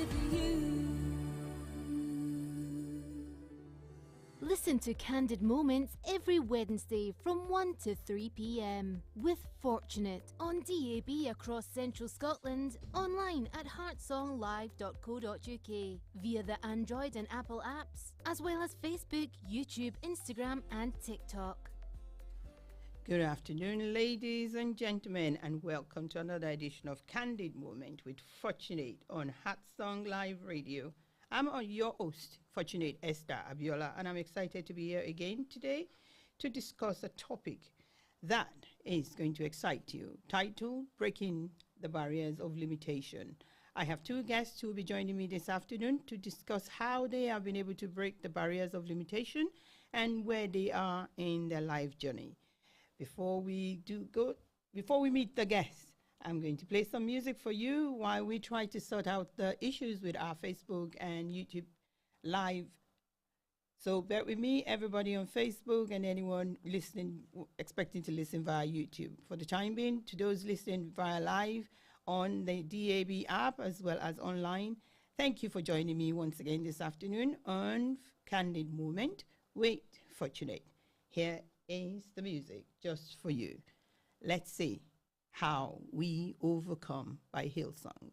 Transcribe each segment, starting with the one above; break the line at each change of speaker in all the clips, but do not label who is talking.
with you.
Listen to Candid Moments every Wednesday from 1 to 3 p.m. with Fortunate on DAB across Central Scotland, online at heartsonglive.co.uk, via the Android and Apple apps, as well as Facebook, YouTube, Instagram and TikTok.
Good afternoon, ladies and gentlemen, and welcome to another edition of Candid Moment with Fortunate on Heartsong Live Radio. I'm your host, Fortunate Esther Abiola, and I'm excited to be here again today to discuss a topic that is going to excite you, titled Breaking the Barriers of Limitation. I have two guests who will be joining me this afternoon to discuss how they have been able to break the barriers of limitation and where they are in their life journey. Before we meet the guests, I'm going to play some music for you while we try to sort out the issues with our Facebook and YouTube live. So bear with me, everybody on Facebook and anyone listening, expecting to listen via YouTube. For the time being, to those listening via live on the DAB app as well as online, thank you for joining me once again this afternoon on Candid Moment with Fortunate. Here is the music just for you. Let's see how we overcome by Hillsong.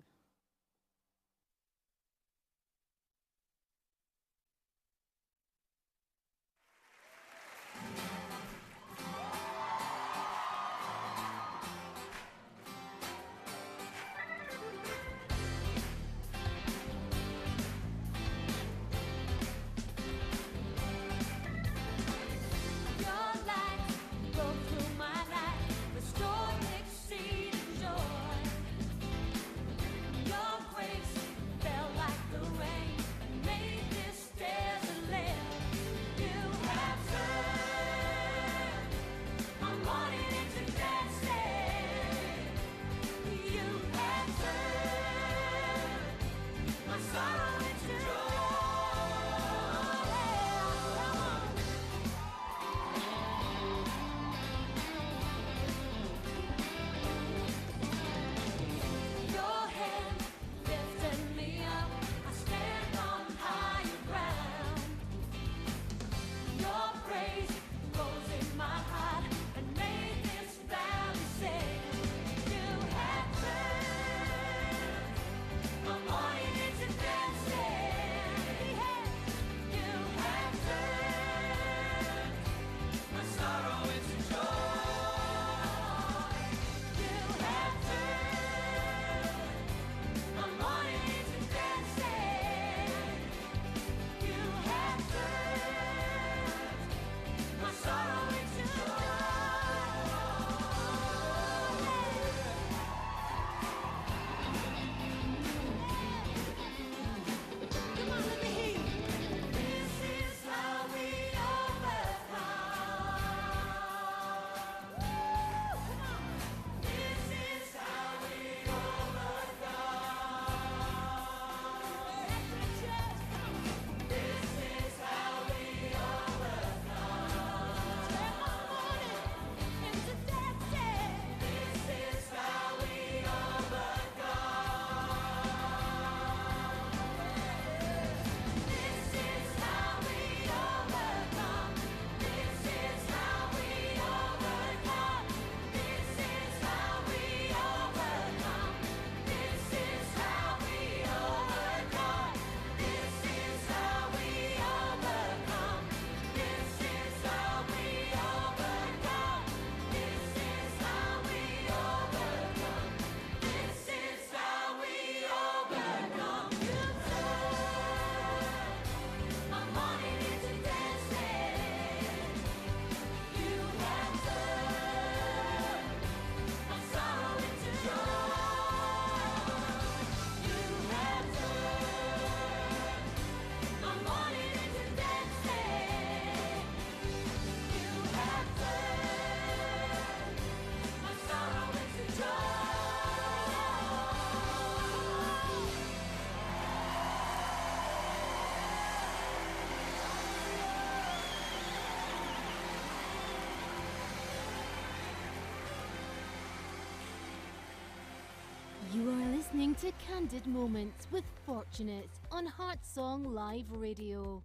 listening to Candid Moments with Fortunate on Heart Song Live Radio.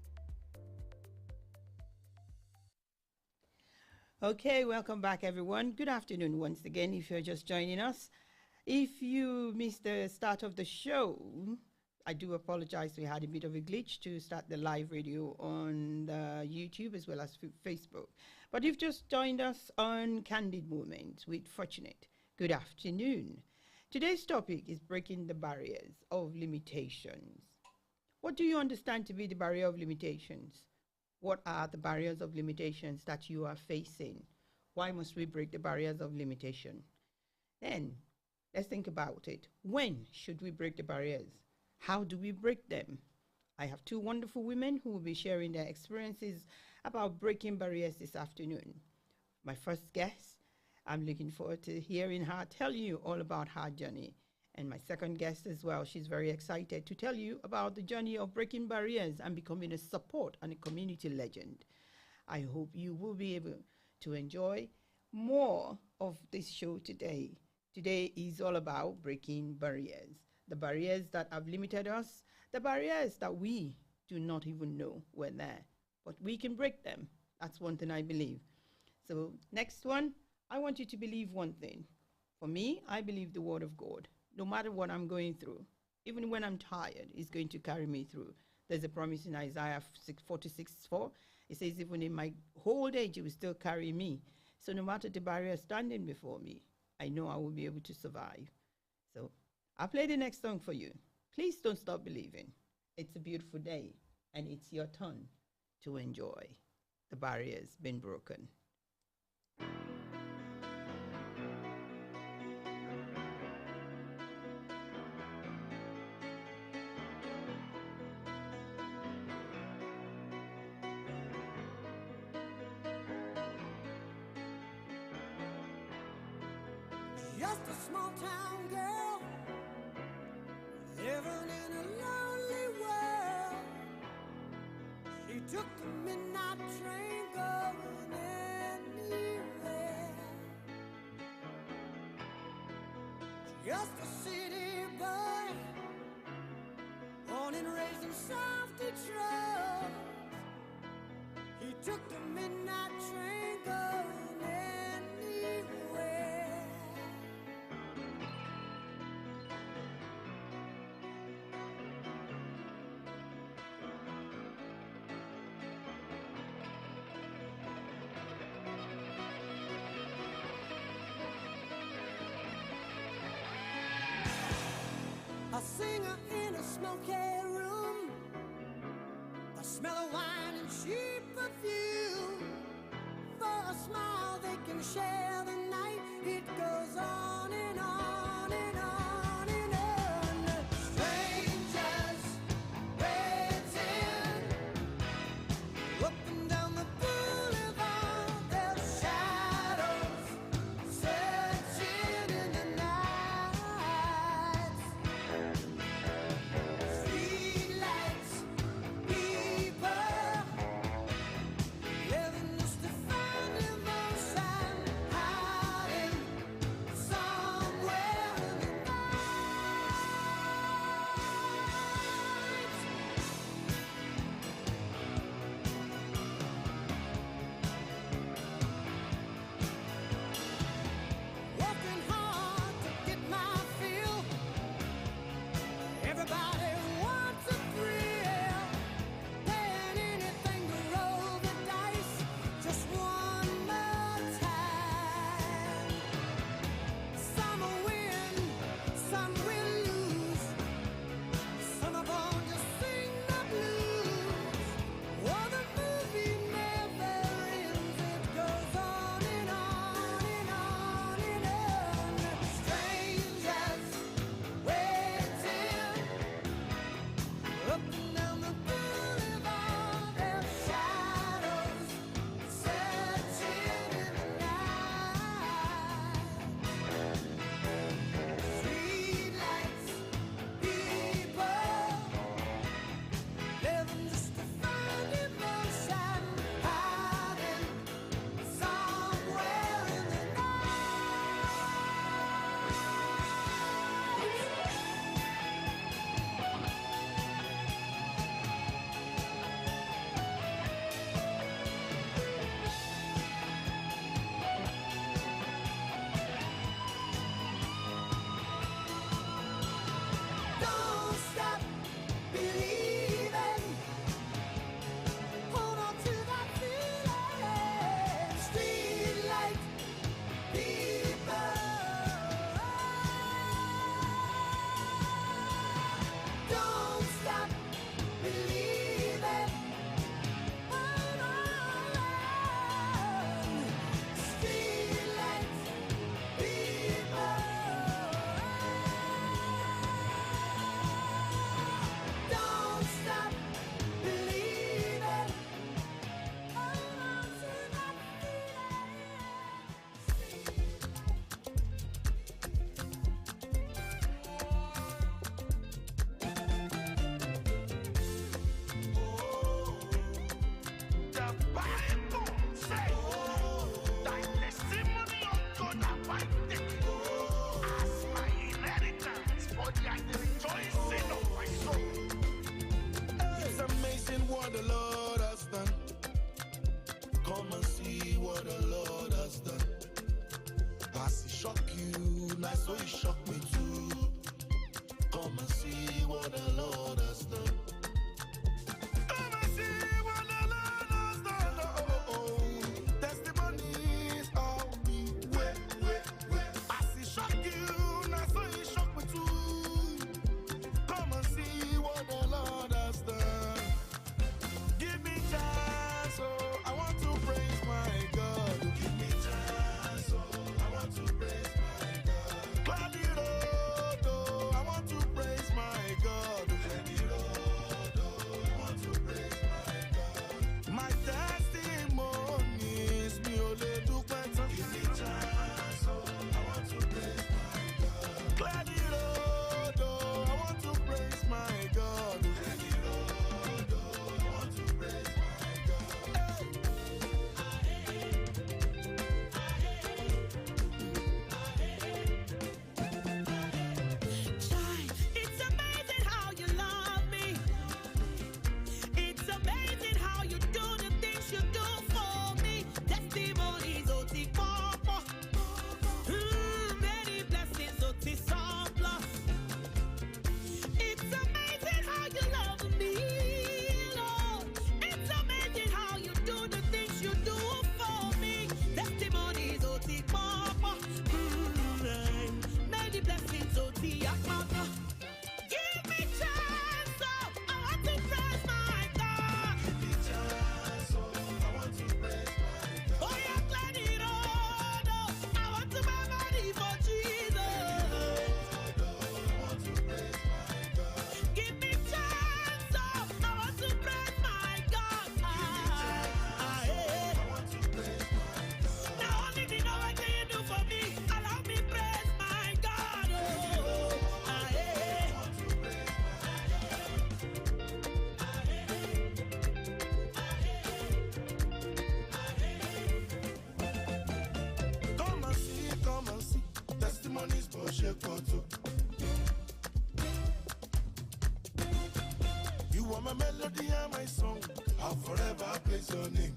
Okay, welcome back, everyone. Good afternoon once again if you're just joining us. If you missed the start of the show, I do apologize. We had a bit of a glitch to start the live radio on YouTube as well as Facebook. But you've just joined us on Candid Moments with Fortunate. Good afternoon. Today's topic is breaking the barriers of limitations. What do you understand to be the barrier of limitations? What are the barriers of limitations that you are facing? Why must we break the barriers of limitation? Then, let's think about it. When should we break the barriers? How do we break them? I have two wonderful women who will be sharing their experiences about breaking barriers this afternoon. My first guest, I'm looking forward to hearing her tell you all about her journey. And my second guest as well, she's very excited to tell you about the journey of breaking barriers and becoming a support and a community legend. I hope you will be able to enjoy more of this show today. Today is all about breaking barriers. The barriers that have limited us, the barriers that we do not even know were there. But we can break them. That's one thing I believe. So next one, I want you to believe one thing. For me, I believe the word of God. No matter what I'm going through, even when I'm tired, it's going to carry me through. There's a promise in Isaiah 46:4. It says, even in my old age, it will still carry me. So no matter the barrier standing before me, I know I will be able to survive. So I'll play the next song for you. Please don't stop believing. It's a beautiful day, and it's your turn to enjoy. The barrier's been broken.
Just a small town girl living in a lonely world. She took the midnight train going anywhere. Just a city boy, born and raised in South Detroit. He took the midnight train going anywhere. A singer in a smoky room, the smell of wine and cheap perfume. For a smile they can share the night. It goes on and on and on and on. Strangers waiting up and down the boulevard. Their shadows searching in the night. Streetlights, people living just to find devotion, hiding somewhere
what the Lord has done. Come and see what the Lord has done. As he shock you, nice so he shock me too. Come and see what the Lord has done. Come and see what the Lord has done. Oh. Testimonies all me. Wait. As he shock you, nice so he shock me too. Come and see what the Lord has done. Give me chance, oh, I want to praise my God. Give me chance, oh, I want to praise my God. Cloudy road, oh, I want to praise my God. Cloudy road, oh, I want to praise my God. My testimony is me ole do better. Give me chance, oh, I want to praise my God. Cloudy road, oh, I want to praise my God. Cloudy road, oh, I want to praise my God.
It's amazing how you love me. It's amazing how you do the things you do for me. Testimonies, oti papa. Many blessings, oti surplus. It's amazing how you love me, Lord. It's amazing how you do the things you do for me. Testimonies, oti papa. Many blessings, oti akmaka. Give me chance, oh, I want to praise my God. Give me chance, oh, I want to praise my God. Oh, yeah, clear it all, oh, I want to buy money for Jesus. I want to praise my God. Give me chance, oh, I want to praise my God. I want to praise my God. Now only the know what you do for me. Allow me praise my God. Oh, I want to praise my
Come and see, testimonies for Shekoto. You are my melody and my song. I'll forever praise your name.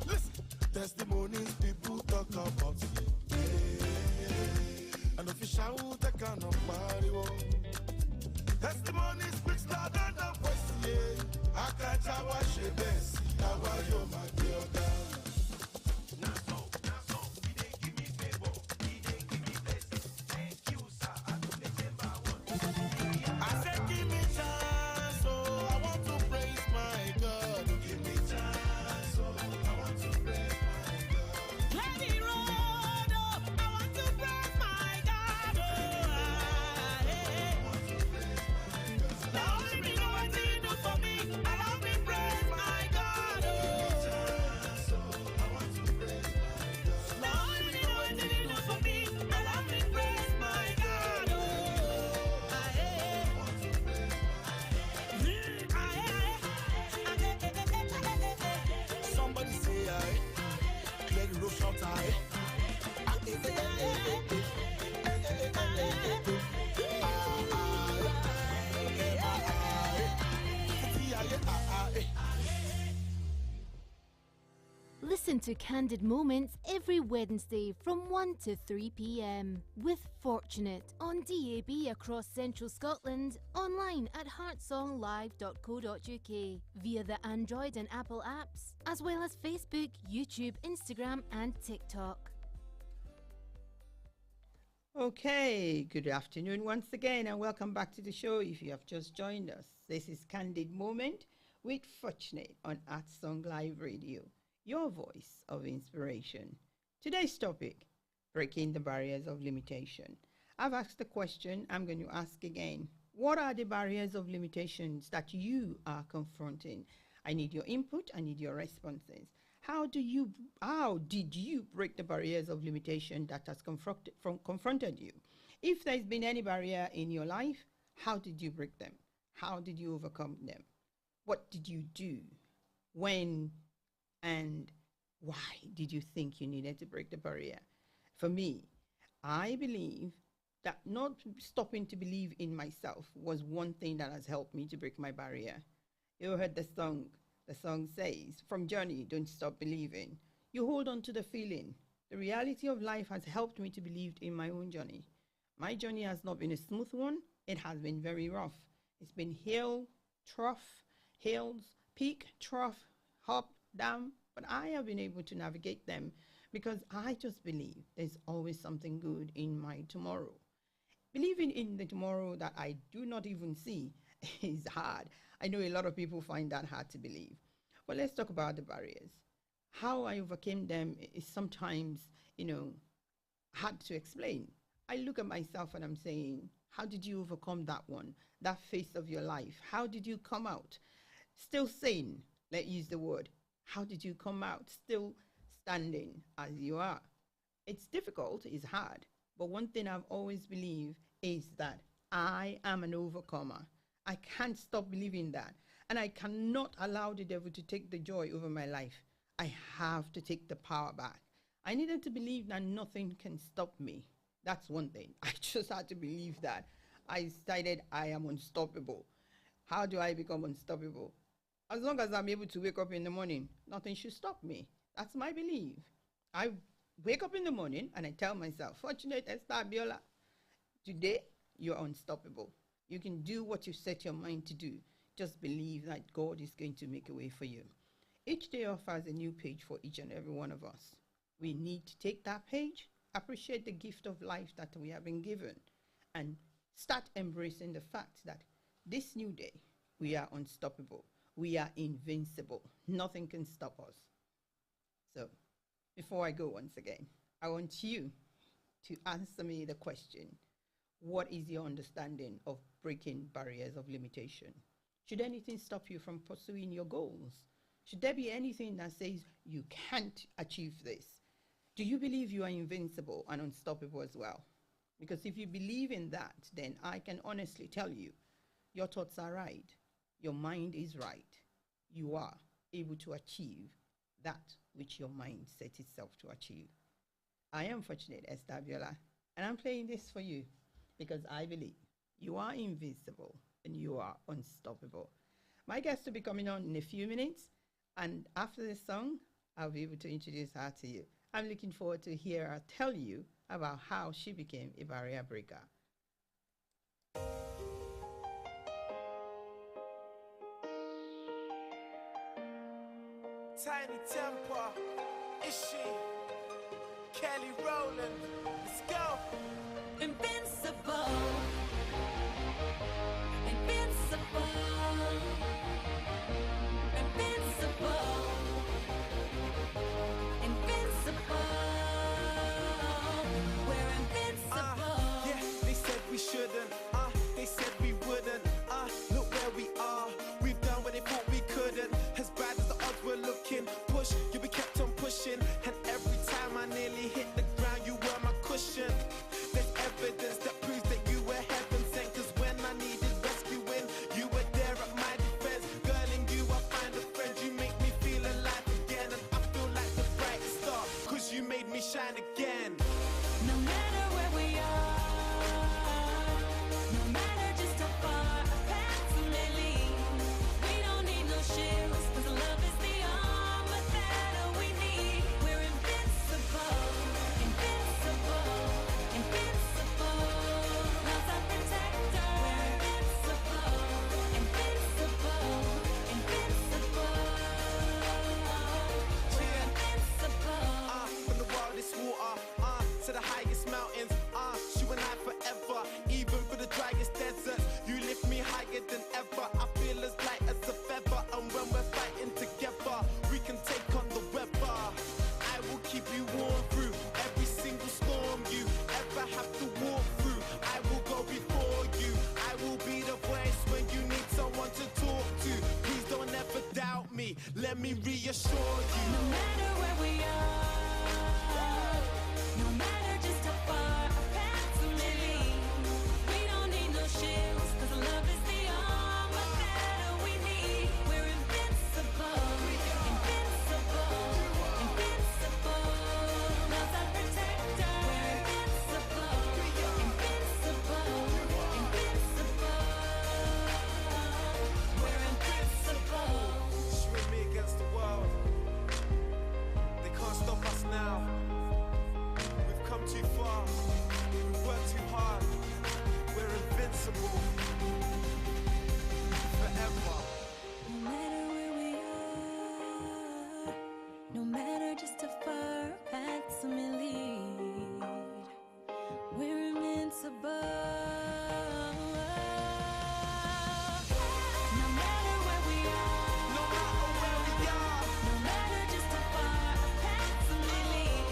Listen, testimonies people talk about. And if you shout, I cannot marry. Testimony speaks louder than voice. I can't wash it best. How are you, my dear God? I said, give me chance, oh, I want to praise my God. Give me chance, oh, I want to praise my God.
Let it roll, oh, I want to praise my God. Oh, now only me know what you do for me. Allow me praise my God. Oh, now only me know what you do for me. Allow me praise my God. Oh,
Somebody say aye. Clear the road, shout aye.
Listen to Candid Moments every Wednesday from 1 to 3 p.m. with Fortunate on DAB across Central Scotland, online at heartsonglive.co.uk, via the Android and Apple apps, as well as Facebook, YouTube, Instagram and TikTok.
Okay, good afternoon once again and welcome back to the show. If you have just joined us, this is Candid Moment with Fortunate on Art Song Live Radio, your voice of inspiration. Today's topic, breaking the barriers of limitation. I've asked the question, I'm going to ask again. What are the barriers of limitations that you are confronting? I need your input, I need your responses. How did you break the barriers of limitation that has confronted you? If there's been any barrier in your life, how did you break them? How did you overcome them? What did you do? When and why did you think you needed to break the barrier? For me, I believe that not stopping to believe in myself was one thing that has helped me to break my barrier. You heard the song. The song says, from journey, don't stop believing. You hold on to the feeling. The reality of life has helped me to believe in my own journey. My journey has not been a smooth one. It has been very rough. It's been hill, trough, hills, peak, trough, up, down, but I have been able to navigate them because I just believe there's always something good in my tomorrow. Believing in the tomorrow that I do not even see is hard. I know a lot of people find that hard to believe. But let's talk about the barriers. How I overcame them is sometimes, hard to explain. I look at myself and I'm saying, how did you overcome that one, that phase of your life? How did you come out? Still sane, let's use the word. How did you come out still standing as you are? It's difficult, it's hard. But one thing I've always believed is that I am an overcomer. I can't stop believing that. And I cannot allow the devil to take the joy over my life. I have to take the power back. I needed to believe that nothing can stop me. That's one thing. I just had to believe that. I decided I am unstoppable. How do I become unstoppable? As long as I'm able to wake up in the morning, nothing should stop me. That's my belief. I wake up in the morning and I tell myself, Fortunate Esther Abiola, today you're unstoppable. You can do what you set your mind to do. Just believe that God is going to make a way for you. Each day offers a new page for each and every one of us. We need to take that page, appreciate the gift of life that we have been given, and start embracing the fact that this new day, we are unstoppable. We are invincible. Nothing can stop us. So, before I go once again, I want you to answer me the question, what is your understanding of breaking barriers of limitation? Should anything stop you from pursuing your goals? Should there be anything that says you can't achieve this? Do you believe you are invincible and unstoppable as well? Because if you believe in that, then I can honestly tell you, your thoughts are right. Your mind is right. You are able to achieve that which your mind set itself to achieve. I am Fortunate Esther Abiola, and I'm playing this for you because I believe you are invincible and you are unstoppable. My guest will be coming on in a few minutes, and after this song, I'll be able to introduce her to you. I'm looking forward to hear her tell you about how she became a barrier breaker.
Tiny Temper, is she? Kelly Rowland, let's go.
Invincible, invincible, invincible, invincible. We're invincible.
Yeah, they said we shouldn't. They said we wouldn't. Look where we are. We've done what they thought we couldn't. As bad as the odds were looking, push, you be kept on pushing. And every time I nearly hit the ground, you were my cushion. There's evidence that proves that you were heaven sent. Cause when I needed rescuing, you were there at my defense. Girl, in you I find a friend. You make me feel alive again. And I feel like the brightest star. Cause you made me shine again.
No matter where we are, no matter just how far our paths may lead, we don't need no shields, cause love is the armor that we need. We're invincible, invincible, invincible. Love's our protector. We're invincible, invincible, invincible. We're invincible.
From the wildest water, to the highest mountains, you and I forever. Even for the driest deserts, you lift me higher than ever. I feel as light as a feather, and when we're fighting together, we can take on the weather. I will keep you warm through every single storm you ever have to walk through. I will go before you. I will be the voice when you need someone to talk to. Please don't ever doubt me. Let me reassure you.
No matter where we are, no matter just how far our paths may lead, we don't need no shields, cause love is the armor that we need. We're invincible, invincible, invincible. Love's our protector. We're invincible, invincible, No matter where we are,
No matter where we are,
no matter just how far our paths may lead,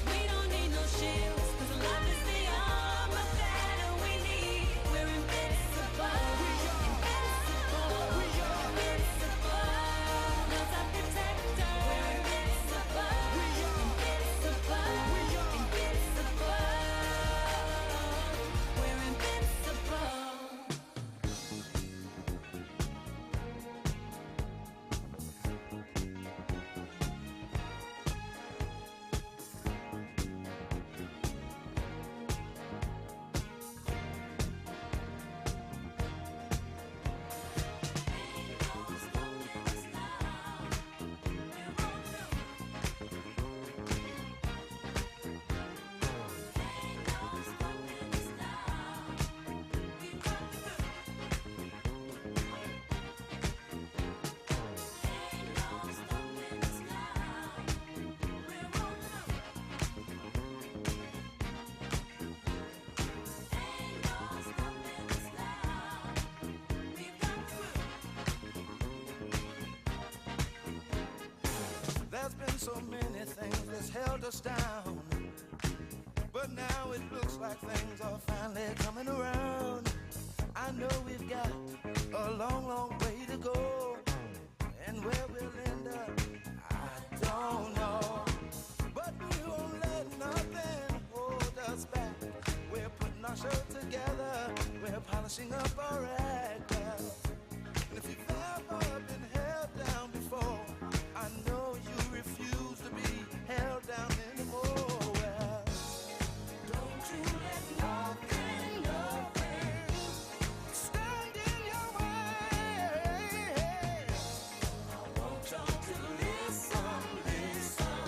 we don't need no shields, 'cause love is the armor that we need. We're invincible, invincible, invincible. Love's our protector. We're invincible, invincible, invincible. We're invincible.
There's been so many things that's held us down, but now it looks like things are finally coming around. I know we've got a long, long way to go, and where we'll end up, I don't know. But we won't let nothing hold us back. We're putting our show together, we're polishing up our act. And if you've ever been held down before, I know you refuse to be held down anymore. Well, don't you let nothing, nothing stand in your way. I want y'all to listen, listen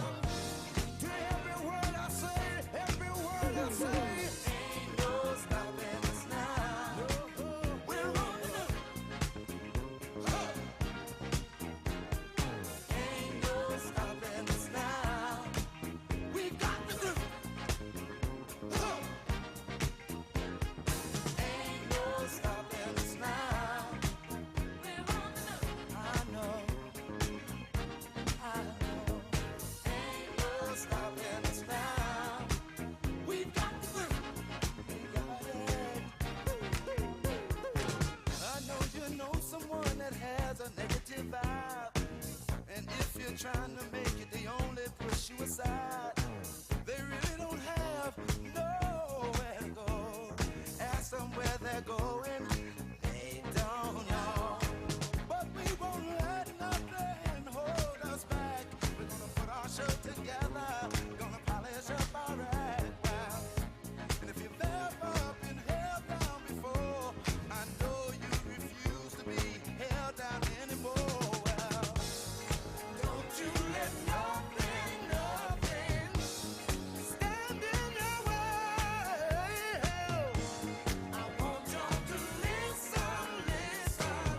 to every word I say, every word I say. Ain't no stopping us now. We're on the move. Ain't no stopping us now. We got the groove. Ain't no stopping us now.
We're on the move.
I know. Ain't no stopping us now. We've got the groove. We got it. I know you know someone that has a negative vibe, and if you're trying to make it, they only push you aside. They really don't have nowhere to go. Ask them where they're going, they don't know. But we won't let nothing hold us back. We're gonna put our show together, gonna polish up our act. And if you've ever been held down before, I know you refuse to be held down anymore. Well, don't you let nothing, nothing stand in your way. I want y'all to listen, listen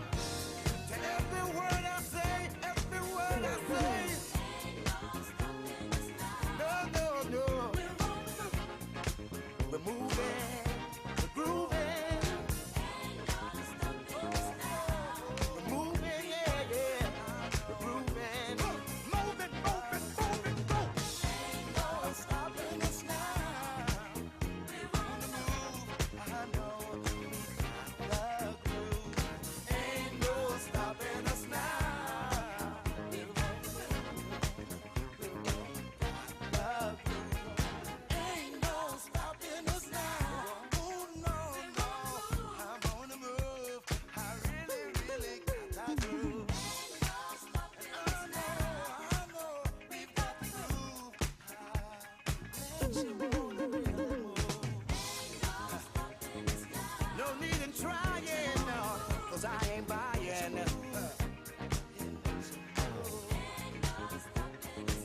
to every word I say, every word I say. No, no, no. We're moving, we're grooving. We're moving, yeah, yeah. We're grooving. Move it, move it, move it, go. Ain't no stopping us now. We're on the move. I know we got the groove. Ain't no stopping us now. We're on the move. We've got the groove. Ain't no stopping us now. Oh no, no, I'm on the move. I really, really got that groove. I know, we've got the groove. Let you on the rhythm. No need in trying, no, 'cause I ain't buying.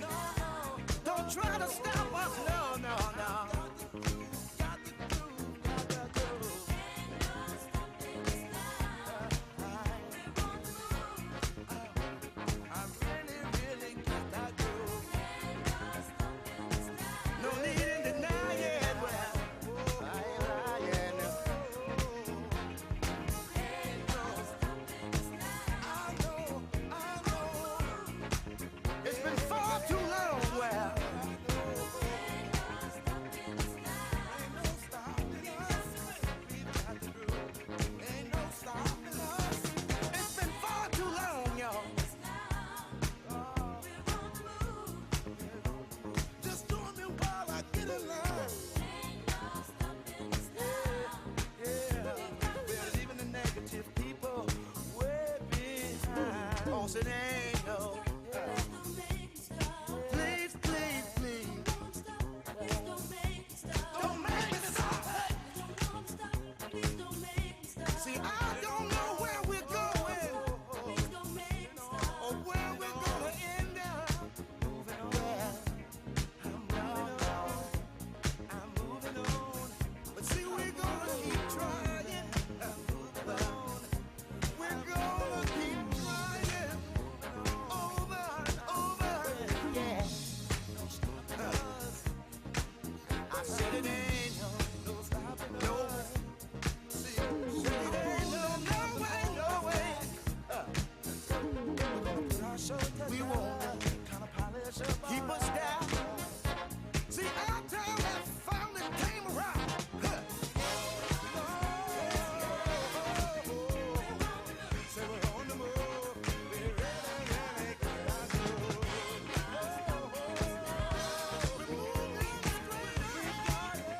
No, don't try to stop us, no, no, no. Got the groove, got the groove. I really, really got that groove. No need in denying, well, I ain't lying. an angel. Please, please, please. Don't make me stop. See, I don't know where we're going or where we're gonna end up. I'm moving on. But see, we're gonna keep trying. We're gonna keep trying over and over. Yeah. I said it ain't no stopping. No. See, it ain't no way, no way. We won't keep us down. See, our time has finally came around. Say we're on the move. We really, really got to move. We're moving straight. We got it.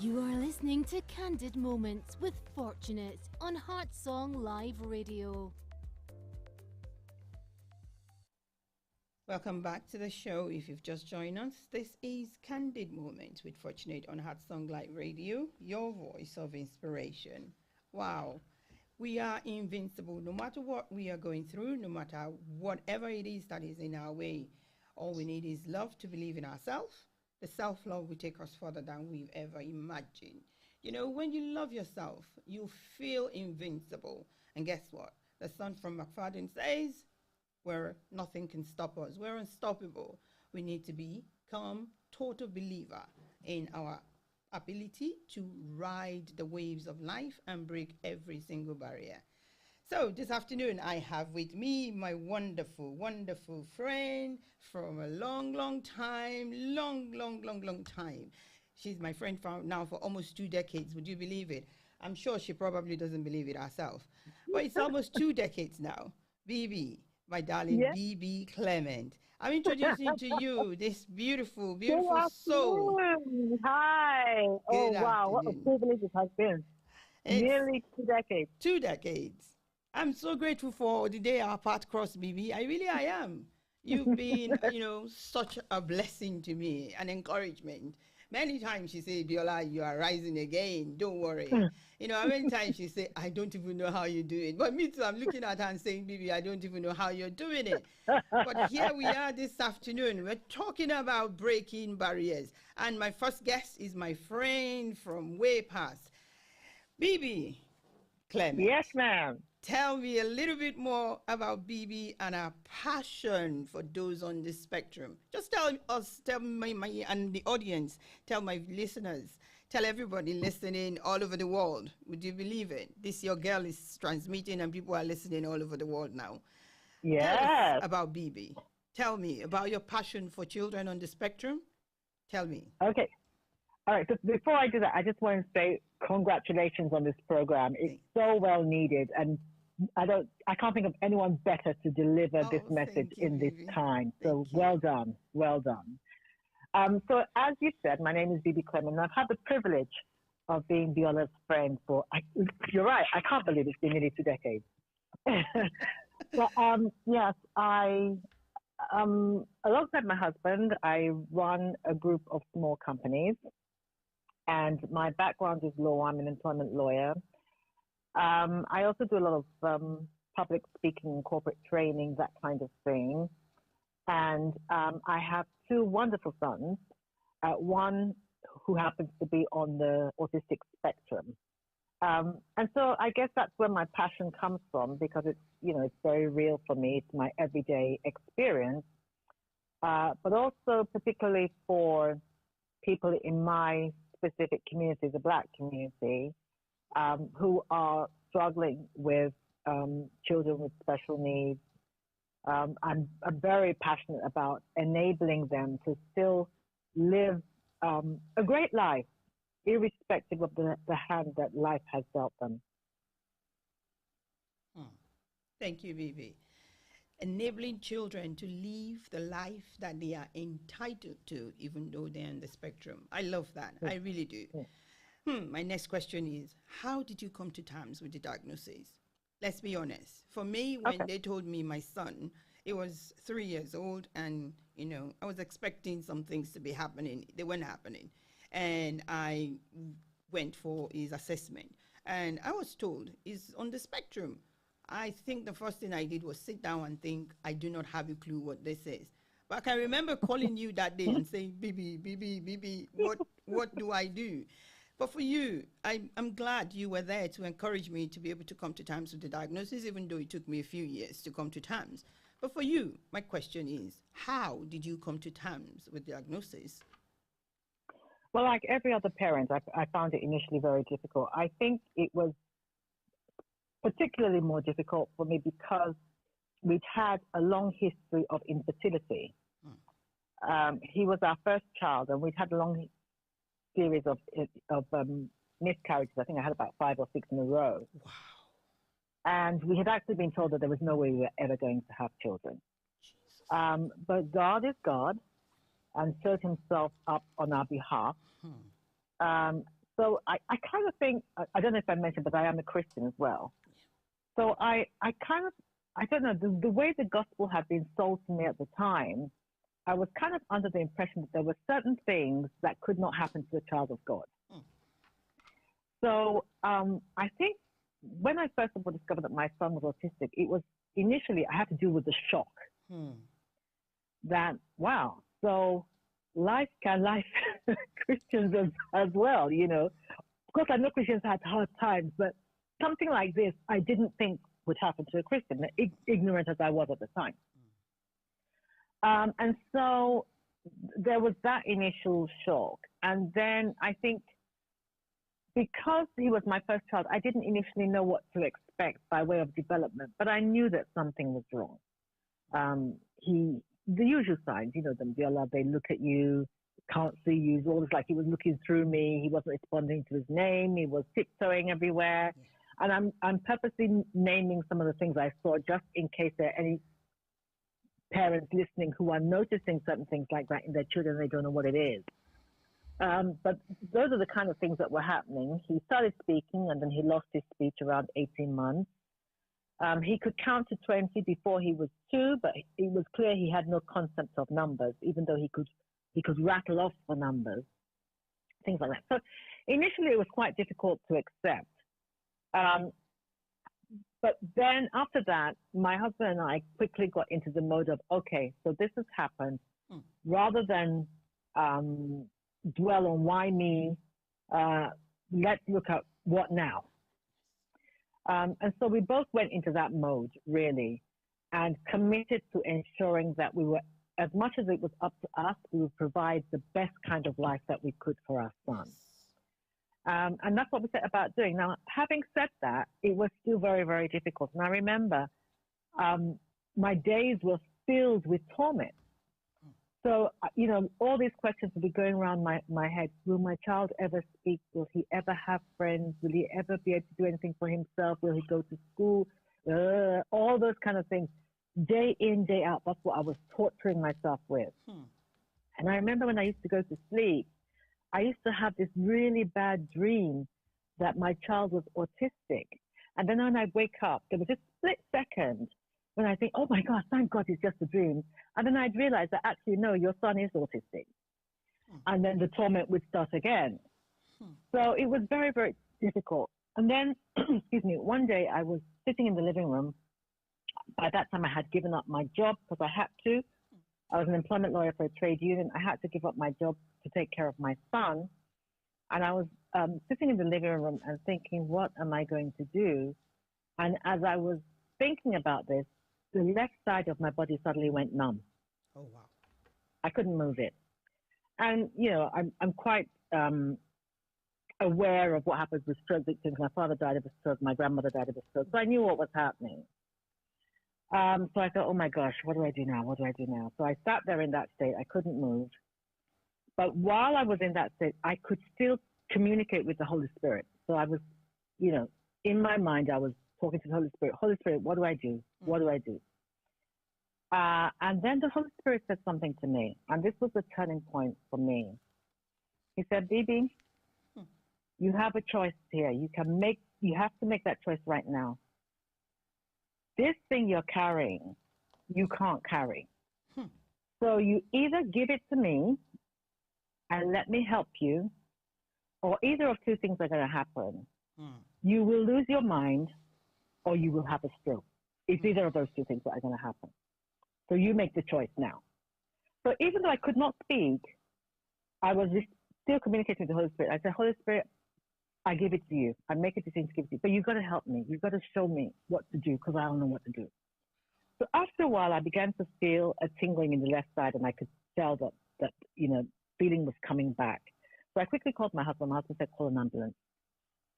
You are listening to Candid Moments with Fortunate on Heart Song Live Radio.
Welcome back to the show. If you've just joined us, this is Candid Moments with Fortunate on Heart Song Live Radio, your voice of inspiration. Wow, we are invincible no matter what we are going through, no matter whatever it is that is in our way. All we need is love to believe in ourselves. The self-love will take us further than we've ever imagined. You know, when you love yourself, you feel invincible. And guess what? The son from McFadden says, where nothing can stop us. We're unstoppable. We need to become total believer in our ability to ride the waves of life and break every single barrier. So this afternoon, I have with me my wonderful, wonderful friend from a long time, long time. She's my friend for almost 2 decades. Would you believe it? I'm sure she probably doesn't believe it herself. But it's almost 2 decades now. BB, my darling, yes. BB Clement. I'm introducing to you this beautiful, beautiful soul.
Hi.
Good
wow, what a privilege it has been. It's nearly 2 decades.
2 decades. I'm so grateful for the day our path crossed, BB. I am. You've been, such a blessing to me, an encouragement. Many times she said, Biola, you are rising again. Don't worry. Many times she said, I don't even know how you do it. But me too, I'm looking at her and saying, BB, I don't even know how you're doing it. But here we are this afternoon. We're talking about breaking barriers. And my first guest is my friend from way past, BB Clement.
Yes, ma'am.
Tell me a little bit more about BB and her passion for those on the spectrum. Just tell me and the audience, tell my listeners, tell everybody listening all over the world. Would you believe it? This your girl is transmitting and people are listening all over the world now.
Yes.
Tell us about BB. Tell me about your passion for children on the spectrum. Tell me.
Okay. All right. So before I do that, I just want to say congratulations on this program. It's so well needed, and I can't think of anyone better to deliver this message in this time. So well done. Well done. So as you said, my name is BB Clement, and I've had the privilege of being Biola's friend for, you're right, I can't believe it's been nearly 2 decades. But yes, alongside my husband, I run a group of small companies, and my background is law. I'm an employment lawyer. I also do a lot of public speaking, corporate training, that kind of thing. And I have 2 wonderful sons, one who happens to be on the autistic spectrum. And so I guess that's where my passion comes from, because it's, it's very real for me. It's my everyday experience. but also particularly for people in my specific community, the Black community, who are struggling with children with special needs. I'm very passionate about enabling them to still live a great life, irrespective of the hand that life has dealt them.
Thank you, Vivi. Enabling children to live the life that they are entitled to, even though they're on the spectrum. I love that. I really do. My next question is, how did you come to terms with the diagnosis? Let's be honest. For me, when they told me my son, it was 3 years old, and, you know, I was expecting some things to be happening. They weren't happening. And I went for his assessment, and I was told he's on the spectrum. I think the first thing I did was sit down and think, I do not have a clue what this is. But I can remember calling you that day and saying, Bibi, what do I do? But for you, I'm glad you were there to encourage me to be able to come to terms with the diagnosis, even though it took me a few years to come to terms. But for you, my question is, how did you come to terms with the diagnosis?
Well, like every other parent, I found it initially very difficult. I think it was particularly more difficult for me because we'd had a long history of infertility. He was our first child, and we'd had a long series of miscarriages. I think I had about 5 or 6 in a row.
Wow.
And we had actually been told that there was no way we were ever going to have children. But God is God and showed himself up on our behalf. So I kind of think, I don't know if I mentioned, but I am a Christian as well. So I don't know, the way the gospel had been sold to me at the time, I was kind of under the impression that there were certain things that could not happen to a child of God. So I think when I first of all discovered that my son was autistic, it was initially I had to deal with the shock that, wow, so life Christians as well, you know. Of course, I know Christians had hard times, but something like this I didn't think would happen to a Christian, ignorant as I was at the time. And so there was that initial shock. And then I think because he was my first child, I didn't initially know what to expect by way of development, but I knew that something was wrong. The usual signs, you know, them, they look at you, can't see you. It's always like he was looking through me. He wasn't responding to his name. He was tiptoeing everywhere. And I'm purposely naming some of the things I saw just in case there are any parents listening who are noticing certain things like that in their children. They don't know what it is. But those are the kind of things that were happening. He started speaking, and then he lost his speech around 18 months. He could count to 20 before he was 2, but it was clear he had no concept of numbers, even though he could rattle off the numbers, things like that. So initially it was quite difficult to accept. But then after that, my husband and I quickly got into the mode of, okay, so this has happened. Rather than dwell on why me, let's look at what now. And so we both went into that mode, really, and committed to ensuring that we were, as much as it was up to us, we would provide the best kind of life that we could for our son. And that's what we set about doing. Now, having said that, it was still very, very difficult. And I remember my days were filled with torment. So, you know, all these questions would be going around my head. Will my child ever speak? Will he ever have friends? Will he ever be able to do anything for himself? Will he go to school? All those kind of things. Day in, day out, that's what I was torturing myself with. And I remember when I used to go to sleep, I used to have this really bad dream that my child was autistic. And then when I wake up, there was a split second when I think, oh my God, thank God it's just a dream. And then I'd realize that actually, no, your son is autistic. And then the torment would start again. So it was very, very difficult. And then, excuse me, one day I was sitting in the living room. By that time I had given up my job because I had to. I was an employment lawyer for a trade union. I had to give up my job to take care of my son. And I was sitting in the living room and thinking, what am I going to do? And as I was thinking about this, the left side of my body suddenly went numb.
Oh, wow.
I couldn't move it. And, I'm quite aware of what happens with stroke victims. My father died of a stroke. My grandmother died of a stroke. So I knew what was happening. So I thought, oh my gosh, what do I do now? What do I do now? So I sat there in that state. I couldn't move. But while I was in that state, I could still communicate with the Holy Spirit. So I was, in my mind, I was talking to the Holy Spirit. Holy Spirit, what do I do? What do I do? And then the Holy Spirit said something to me. And this was the turning point for me. He said, Bibi, you have a choice here. You have to make that choice right now. This thing you're carrying, you can't carry. So you either give it to me and let me help you, or either of two things are going to happen. You will lose your mind, or you will have a stroke. It's either of those two things that are going to happen. So you make the choice now. So even though I could not speak, I was still communicating with the Holy Spirit. I said, Holy Spirit, I give it to you. I make a decision to give it to you. But you've got to help me. You've got to show me what to do because I don't know what to do. So after a while, I began to feel a tingling in the left side, and I could tell that feeling was coming back. So I quickly called my husband. My husband said, call an ambulance.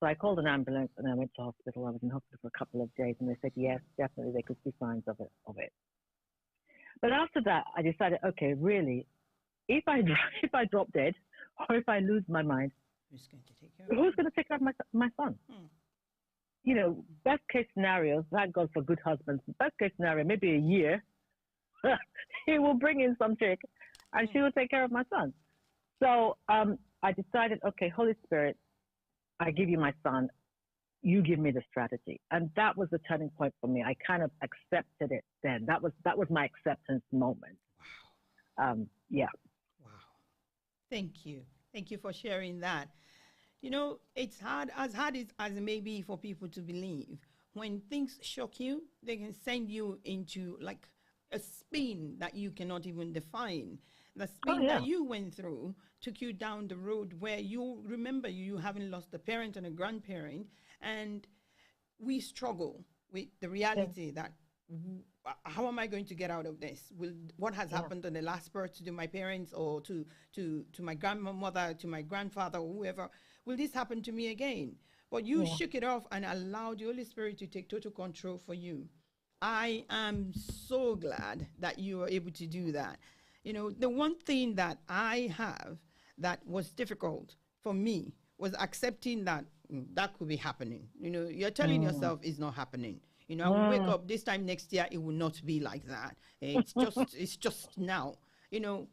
So I called an ambulance, and I went to hospital. I was in hospital for a couple of days, and they said, yes, definitely, they could see signs of it. But after that, I decided, okay, really, if I drop dead or if I lose my mind, who's going to take care of my son? Best case scenario, thank God for good husbands. Best case scenario, maybe a year, he will bring in some chick and she will take care of my son. So I decided, okay, Holy Spirit, I give you my son. You give me the strategy. And that was the turning point for me. I kind of accepted it then. That was my acceptance moment.
Wow.
Yeah.
Wow. Thank you. Thank you for sharing that. It's hard as it may be for people to believe. When things shock you, they can send you into like a spin that you cannot even define. The spin that you went through took you down the road where you remember you having lost a parent and a grandparent, and we struggle with the reality that how am I going to get out of this? What has happened on the last birth to my parents or to my grandmother, to my grandfather, or whoever? Will this happen to me again? But you shook it off and allowed the Holy Spirit to take total control for you. I am so glad that you were able to do that. The one thing that I have that was difficult for me was accepting that that could be happening. You're telling yourself it's not happening. I will wake up this time next year, it will not be like that. It's just now.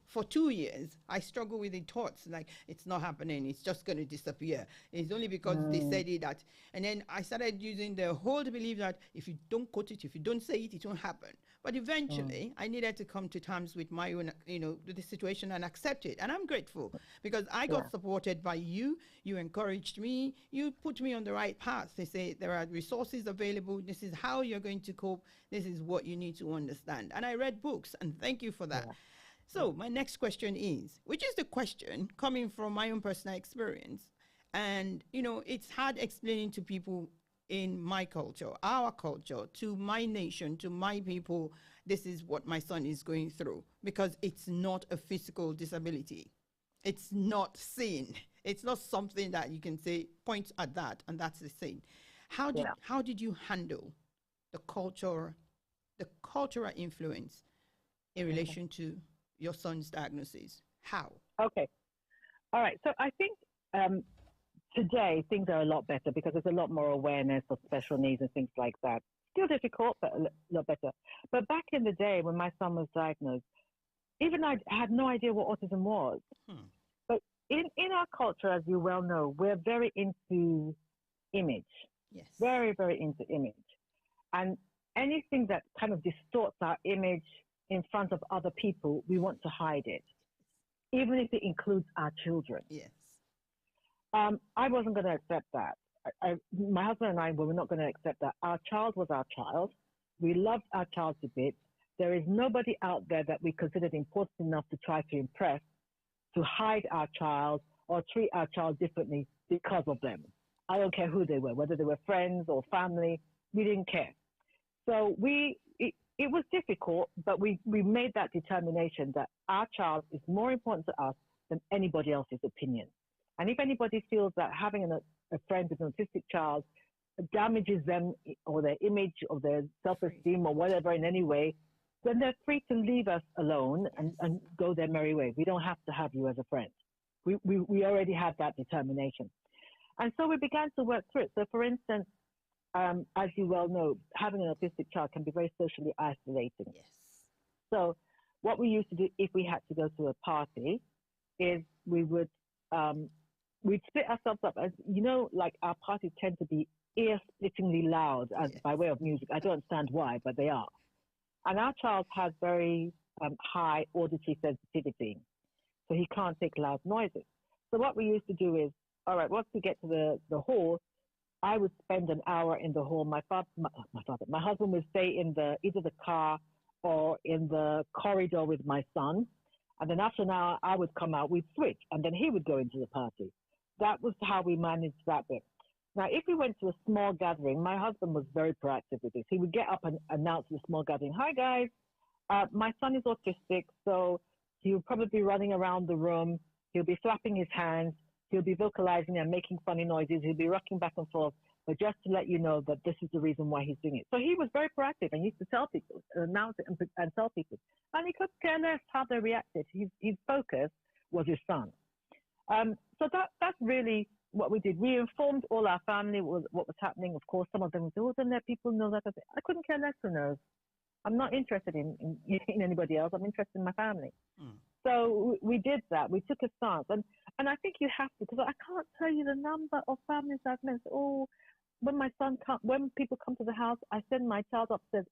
For 2 years, I struggle with the thoughts like it's not happening. It's just going to disappear. It's only because they said it that. And then I started using the whole belief that if you don't quote it, if you don't say it, it won't happen. But eventually, I needed to come to terms with my own, the situation and accept it. And I'm grateful because I got supported by you. You encouraged me. You put me on the right path. They say there are resources available. This is how you're going to cope. This is what you need to understand. And I read books, and thank you for that. Yeah. So my next question is, which is the question coming from my own personal experience. And, it's hard explaining to people in my culture, our culture, to my nation, to my people, this is what my son is going through, because it's not a physical disability. It's not seen. It's not something that you can say, point at that, and that's the thing. How did you handle the cultural influence in relation to your son's diagnosis? How?
Okay. All right. So I think today things are a lot better because there's a lot more awareness of special needs and things like that. Still difficult, but a lot better. But back in the day when my son was diagnosed, even I had no idea what autism was. But in our culture, as you well know, we're very into image.
Yes. Very,
very into image. And anything that kind of distorts our image in front of other people, we want to hide it, even if it includes our children.
Yes.
I wasn't going to accept that. My husband and I were not going to accept that. Our child was our child. We loved our child to bits. There is nobody out there that we considered important enough to try to impress, to hide our child or treat our child differently because of them. I don't care who they were, whether they were friends or family. We didn't care. So it was difficult, but we made that determination that our child is more important to us than anybody else's opinion. And if anybody feels that having a friend with an autistic child damages them or their image or their self-esteem or whatever in any way, then they're free to leave us alone and go their merry way. We don't have to have you as a friend. We already have that determination. And so we began to work through it. So, for instance, as you well know, having an autistic child can be very socially isolating.
Yes.
So what we used to do if we had to go to a party is we would we'd split ourselves up. As you know, like our parties tend to be ear-splittingly loud by way of music. I don't understand why, but they are. And our child has very high auditory sensitivity, so he can't take loud noises. So what we used to do is, all right, once we get to the hall, I would spend an hour in the hall. My husband would stay in either the car or in the corridor with my son. And then after an hour, I would come out, we'd switch, and then he would go into the party. That was how we managed that bit. Now, if we went to a small gathering, my husband was very proactive with this. He would get up and announce the small gathering, "Hi, guys, my son is autistic, so he'll probably be running around the room. He'll be flapping his hands. He'll be vocalizing and making funny noises. He'll be rocking back and forth. But just to let you know that this is the reason why he's doing it." So he was very proactive and used to tell people, announce it and tell people. And he could care less how they reacted. His focus was his son. So that's really what we did. We informed all our family what was happening. Of course, some of them would say, "Oh, don't let people know that." I couldn't care less who knows. I'm not interested in anybody else. I'm interested in my family. So we did that. We took a stance. And I think you have to, because I can't tell you the number of families I've met. Oh, when people come to the house, I send my child upstairs.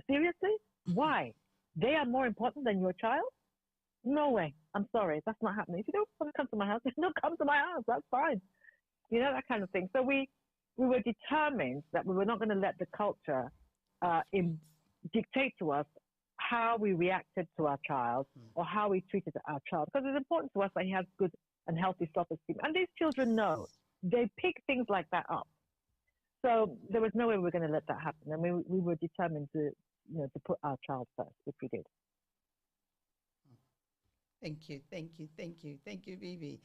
Seriously? Why? They are more important than your child? No way. I'm sorry. That's not happening. If you don't want to come to my house, don't come to my house. That's fine. You know, that kind of thing. So we were determined that we were not going to let the culture dictate to us how we reacted to our child or how we treated our child. Because it's important to us that he has good and healthy self-esteem. And these children know. They pick things like that up. So there was no way we were going to let that happen. And we were determined to put our child first, which we did.
Thank you, Vivi.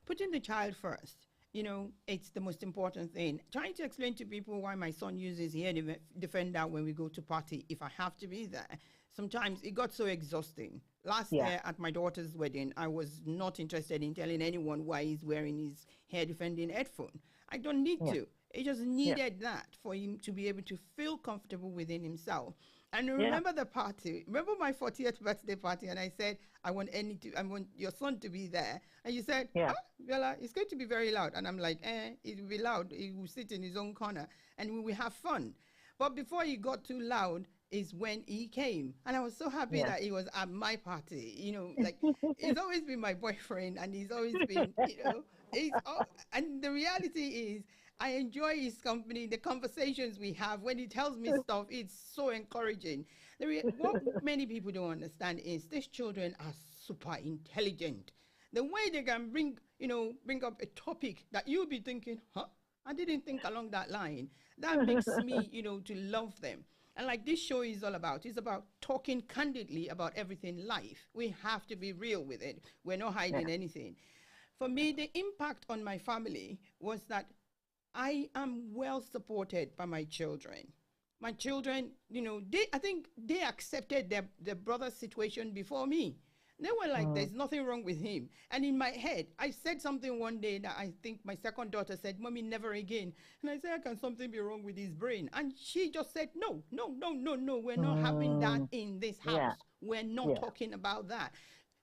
Putting the child first, it's the most important thing. Trying to explain to people why my son uses ear defender when we go to party, if I have to be there. Sometimes it got so exhausting. Last year at my daughter's wedding, I was not interested in telling anyone why he's wearing his hair defending headphone. I don't need to. It just needed that for him to be able to feel comfortable within himself. And remember the party. Remember my 40th birthday party, and I said I want your son to be there. And you said, Bella, it's going to be very loud. And I'm like, it will be loud. He will sit in his own corner, and we will have fun. But before he got too loud is when he came, and I was so happy that he was at my party. He's always been my boyfriend, and he's always been, and the reality is, I enjoy his company, the conversations we have. When he tells me stuff, it's so encouraging. What many people don't understand is these children are super intelligent. The way they can bring up a topic that you'll be thinking, I didn't think along that line. That makes me, to love them. And like this show is all about, it's about talking candidly about everything in life. We have to be real with it. We're not hiding anything. For me, the impact on my family was that I am well supported by my children. My children, I think they accepted their brother's situation before me. They were like, there's nothing wrong with him. And in my head, I said something one day that I think my second daughter said, "Mommy, never again." And I said, "Can something be wrong with his brain?" And she just said, no, we're not having that in this house. We're not talking about that.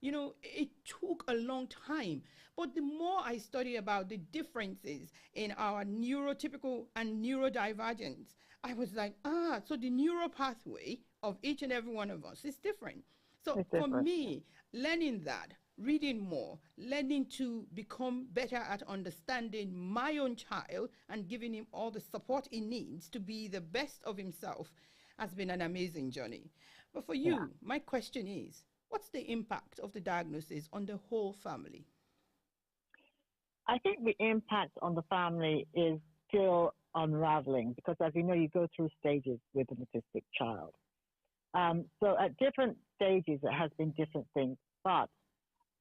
It took a long time. But the more I study about the differences in our neurotypical and neurodivergence, I was like, so the neural pathway of each and every one of us is different. So for me, learning that, reading more, learning to become better at understanding my own child and giving him all the support he needs to be the best of himself has been an amazing journey. But for you, my question is, what's the impact of the diagnosis on the whole family?
I think the impact on the family is still unraveling because, as you know, you go through stages with an autistic child. So at different stages, it has been different things. But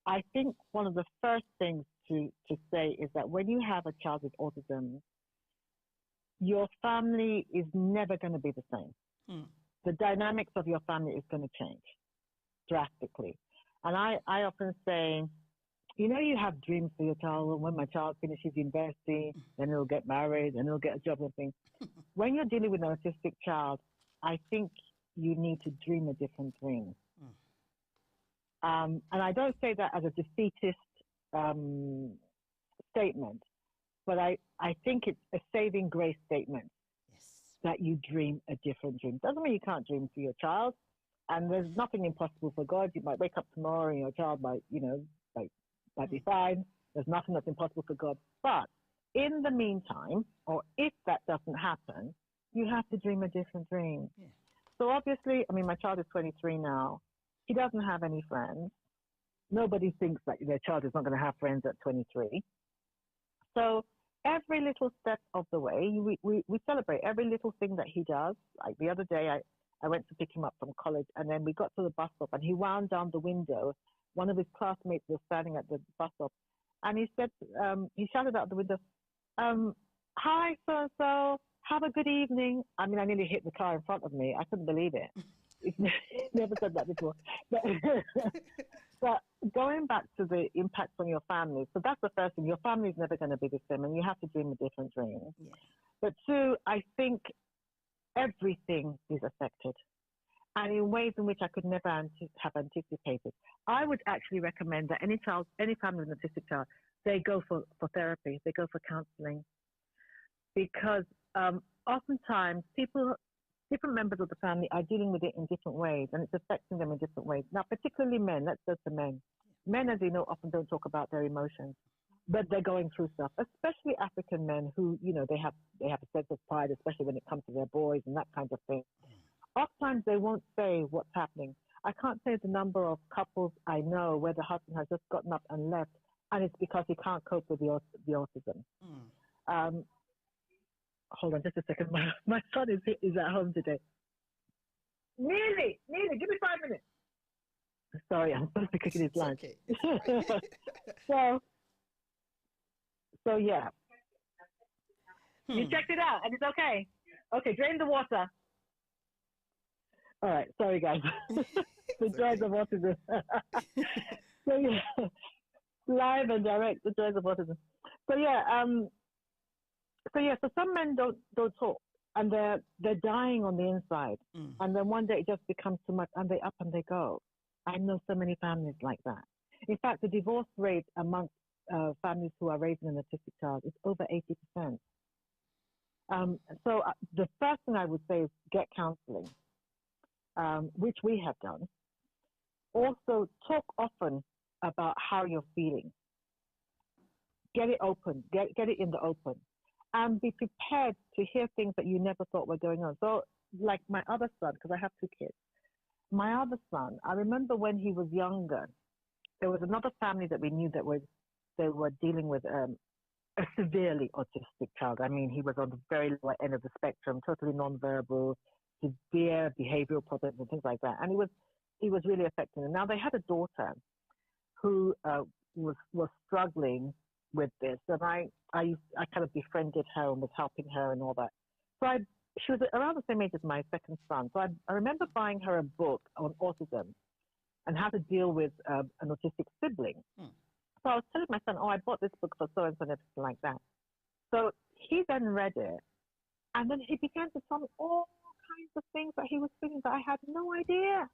I think one of the first things to say is that when you have a child with autism, your family is never going to be the same. The dynamics of your family is going to change drastically. And I often say, you know, you have dreams for your child. And when my child finishes university, then he'll get married, and he'll get a job and things. When you're dealing with an autistic child, I think you need to dream a different dream. And I don't say that as a defeatist statement, but I think it's a saving grace statement that you dream a different dream. Doesn't mean you can't dream for your child, and there's nothing impossible for God. You might wake up tomorrow and your child might, you know, might be fine. There's nothing that's impossible for God. But in the meantime, or if that doesn't happen, you have to dream a different dream. Yeah. So obviously, I mean, my child is 23 now. He doesn't have any friends. Nobody thinks that their child is not going to have friends at 23. So every little step of the way, we celebrate every little thing that he does. Like the other day, I went to pick him up from college, and then we got to the bus stop, and he wound down the window. One of his classmates was standing at the bus stop, and he said, he shouted out the window, "Hi, so-and-so, have a good evening." I mean, I nearly hit the car in front of me. I couldn't believe it. He's never said that before. But going back to the impact on your family, so that's the first thing. Your family is never going to be the same, and you have to dream a different dream. Yeah. But two, I think everything is affected, and in ways in which I could never have anticipated. I would actually recommend that any family with an autistic child, they go for therapy, they go for counselling, because oftentimes different members of the family are dealing with it in different ways, and it's affecting them in different ways. Now, particularly men, let's go to men. Men, as you know, often don't talk about their emotions, but they're going through stuff, especially African men who, you know, they have a sense of pride, especially when it comes to their boys and that kind of thing. Oftentimes, they won't say what's happening. I can't say the number of couples I know where the husband has just gotten up and left, and it's because he can't cope with the autism. Hold on just a second. My son is at home today. Nearly, give me 5 minutes. Sorry, I'm supposed to be cooking his lunch. Okay. so yeah. You checked it out and it's okay. Okay, drain the water. All right, sorry guys. The joys of autism. So yeah, live and direct, the joys of autism. So yeah, so some men don't talk, and they're dying on the inside, and then one day it just becomes too much, and they up and they go. I know so many families like that. In fact, the divorce rate amongst families who are raising an autistic child is over 80%. So the first thing I would say is get counselling, which we have done. Also, talk often about how you're feeling. Get it open. Get it in the open. And be prepared to hear things that you never thought were going on. So, like my other son, because I have two kids, my other son, I remember when he was younger, there was another family that we knew that they were dealing with a severely autistic child. I mean, he was on the very lower end of the spectrum, totally nonverbal, severe behavioral problems and things like that. And he was really affecting them. Now, they had a daughter who was struggling with this, and I kind of befriended her and was helping her and all that. So she was around the same age as my second son. So I remember buying her a book on autism and how to deal with an autistic sibling. So I was telling my son, I bought this book for so-and-so and everything like that. So he then read it, and then he began to tell me all kinds of things that he was feeling that I had no idea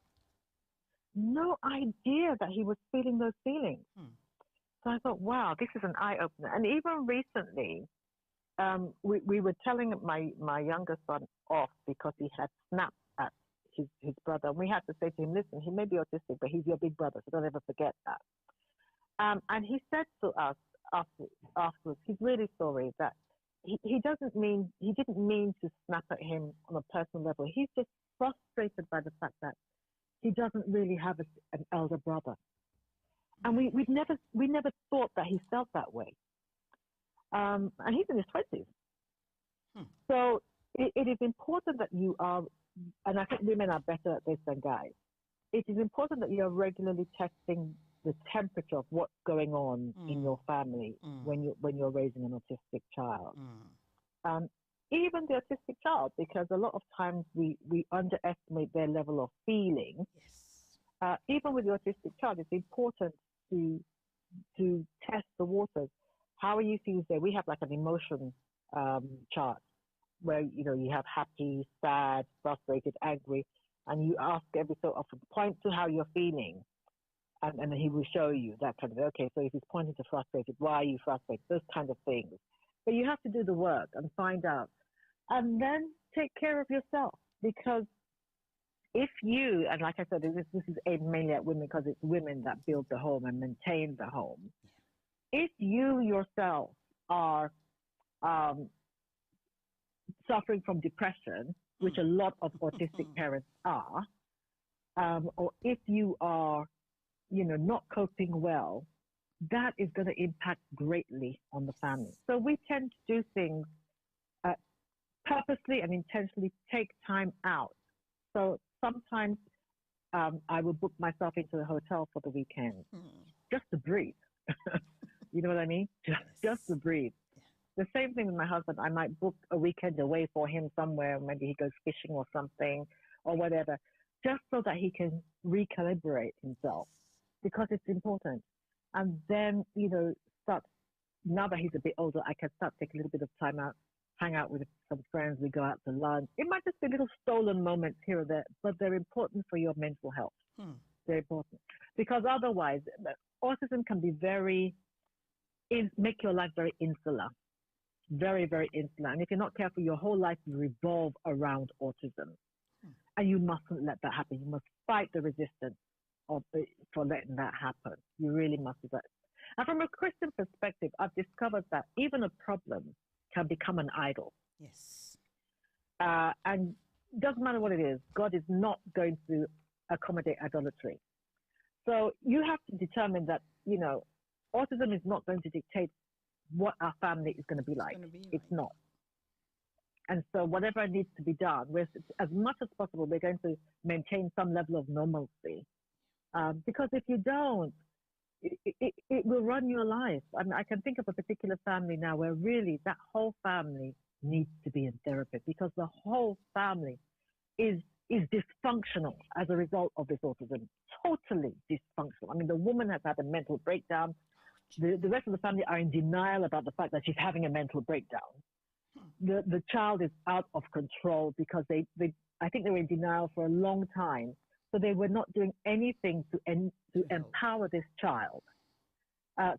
that he was feeling those feelings. So I thought, wow, this is an eye-opener. And even recently, we were telling my younger son off because he had snapped at his brother. And we had to say to him, listen, he may be autistic, but he's your big brother, so don't ever forget that. And he said to us afterwards, he's really sorry that he didn't mean to snap at him on a personal level. He's just frustrated by the fact that he doesn't really have an elder brother. And we never thought that he felt that way. And he's in his 20s. So it is important that you are and I think women are better at this than guys. It is important that you're regularly testing the temperature of what's going on in your family when you're raising an autistic child. Even the autistic child, because a lot of times we underestimate their level of feeling.
Yes.
Even with the autistic child, it's important to test the waters. How are you feeling today? We have like an emotion chart where you have happy, sad, frustrated, angry, and you ask every so often, point to how you're feeling, and then he will show you that kind of, okay, so if he's pointing to frustrated, why are you frustrated? Those kind of things. But you have to do the work and find out, and then take care of yourself, because if you, and like I said, this is aimed mainly at women because it's women that build the home and maintain the home. If you yourself are suffering from depression, which a lot of autistic parents are, or if you are, not coping well, that is going to impact greatly on the family. So we tend to do things purposely and intentionally take time out. So sometimes I will book myself into a hotel for the weekend just to breathe. You know what I mean? Just to breathe. The same thing with my husband. I might book a weekend away for him somewhere. Maybe he goes fishing or something or whatever, just so that he can recalibrate himself, because it's important. And then, start, now that he's a bit older, I can start taking a little bit of time out, hang out with some friends. We go out to lunch. It might just be little stolen moments here or there, but they're important for your mental health. They're important. Because otherwise, autism can be make your life very insular. Very, very insular. And if you're not careful, your whole life will revolve around autism. And you mustn't let that happen. You must fight the resistance for letting that happen. You really must do that. And from a Christian perspective, I've discovered that even a problem can become an idol.
Yes.
And it doesn't matter what it is, God is not going to accommodate idolatry. So you have to determine that, autism is not going to dictate what our family is going to be like. It's not. And so whatever needs to be done, as much as possible, we're going to maintain some level of normalcy. Because if you don't, it will run your life. I mean, I can think of a particular family now where really that whole family needs to be in therapy, because the whole family is dysfunctional as a result of this autism. Totally dysfunctional. I mean, the woman has had a mental breakdown. The rest of the family are in denial about the fact that she's having a mental breakdown. The child is out of control because I think they were in denial for a long time. So they were not doing anything to empower this child.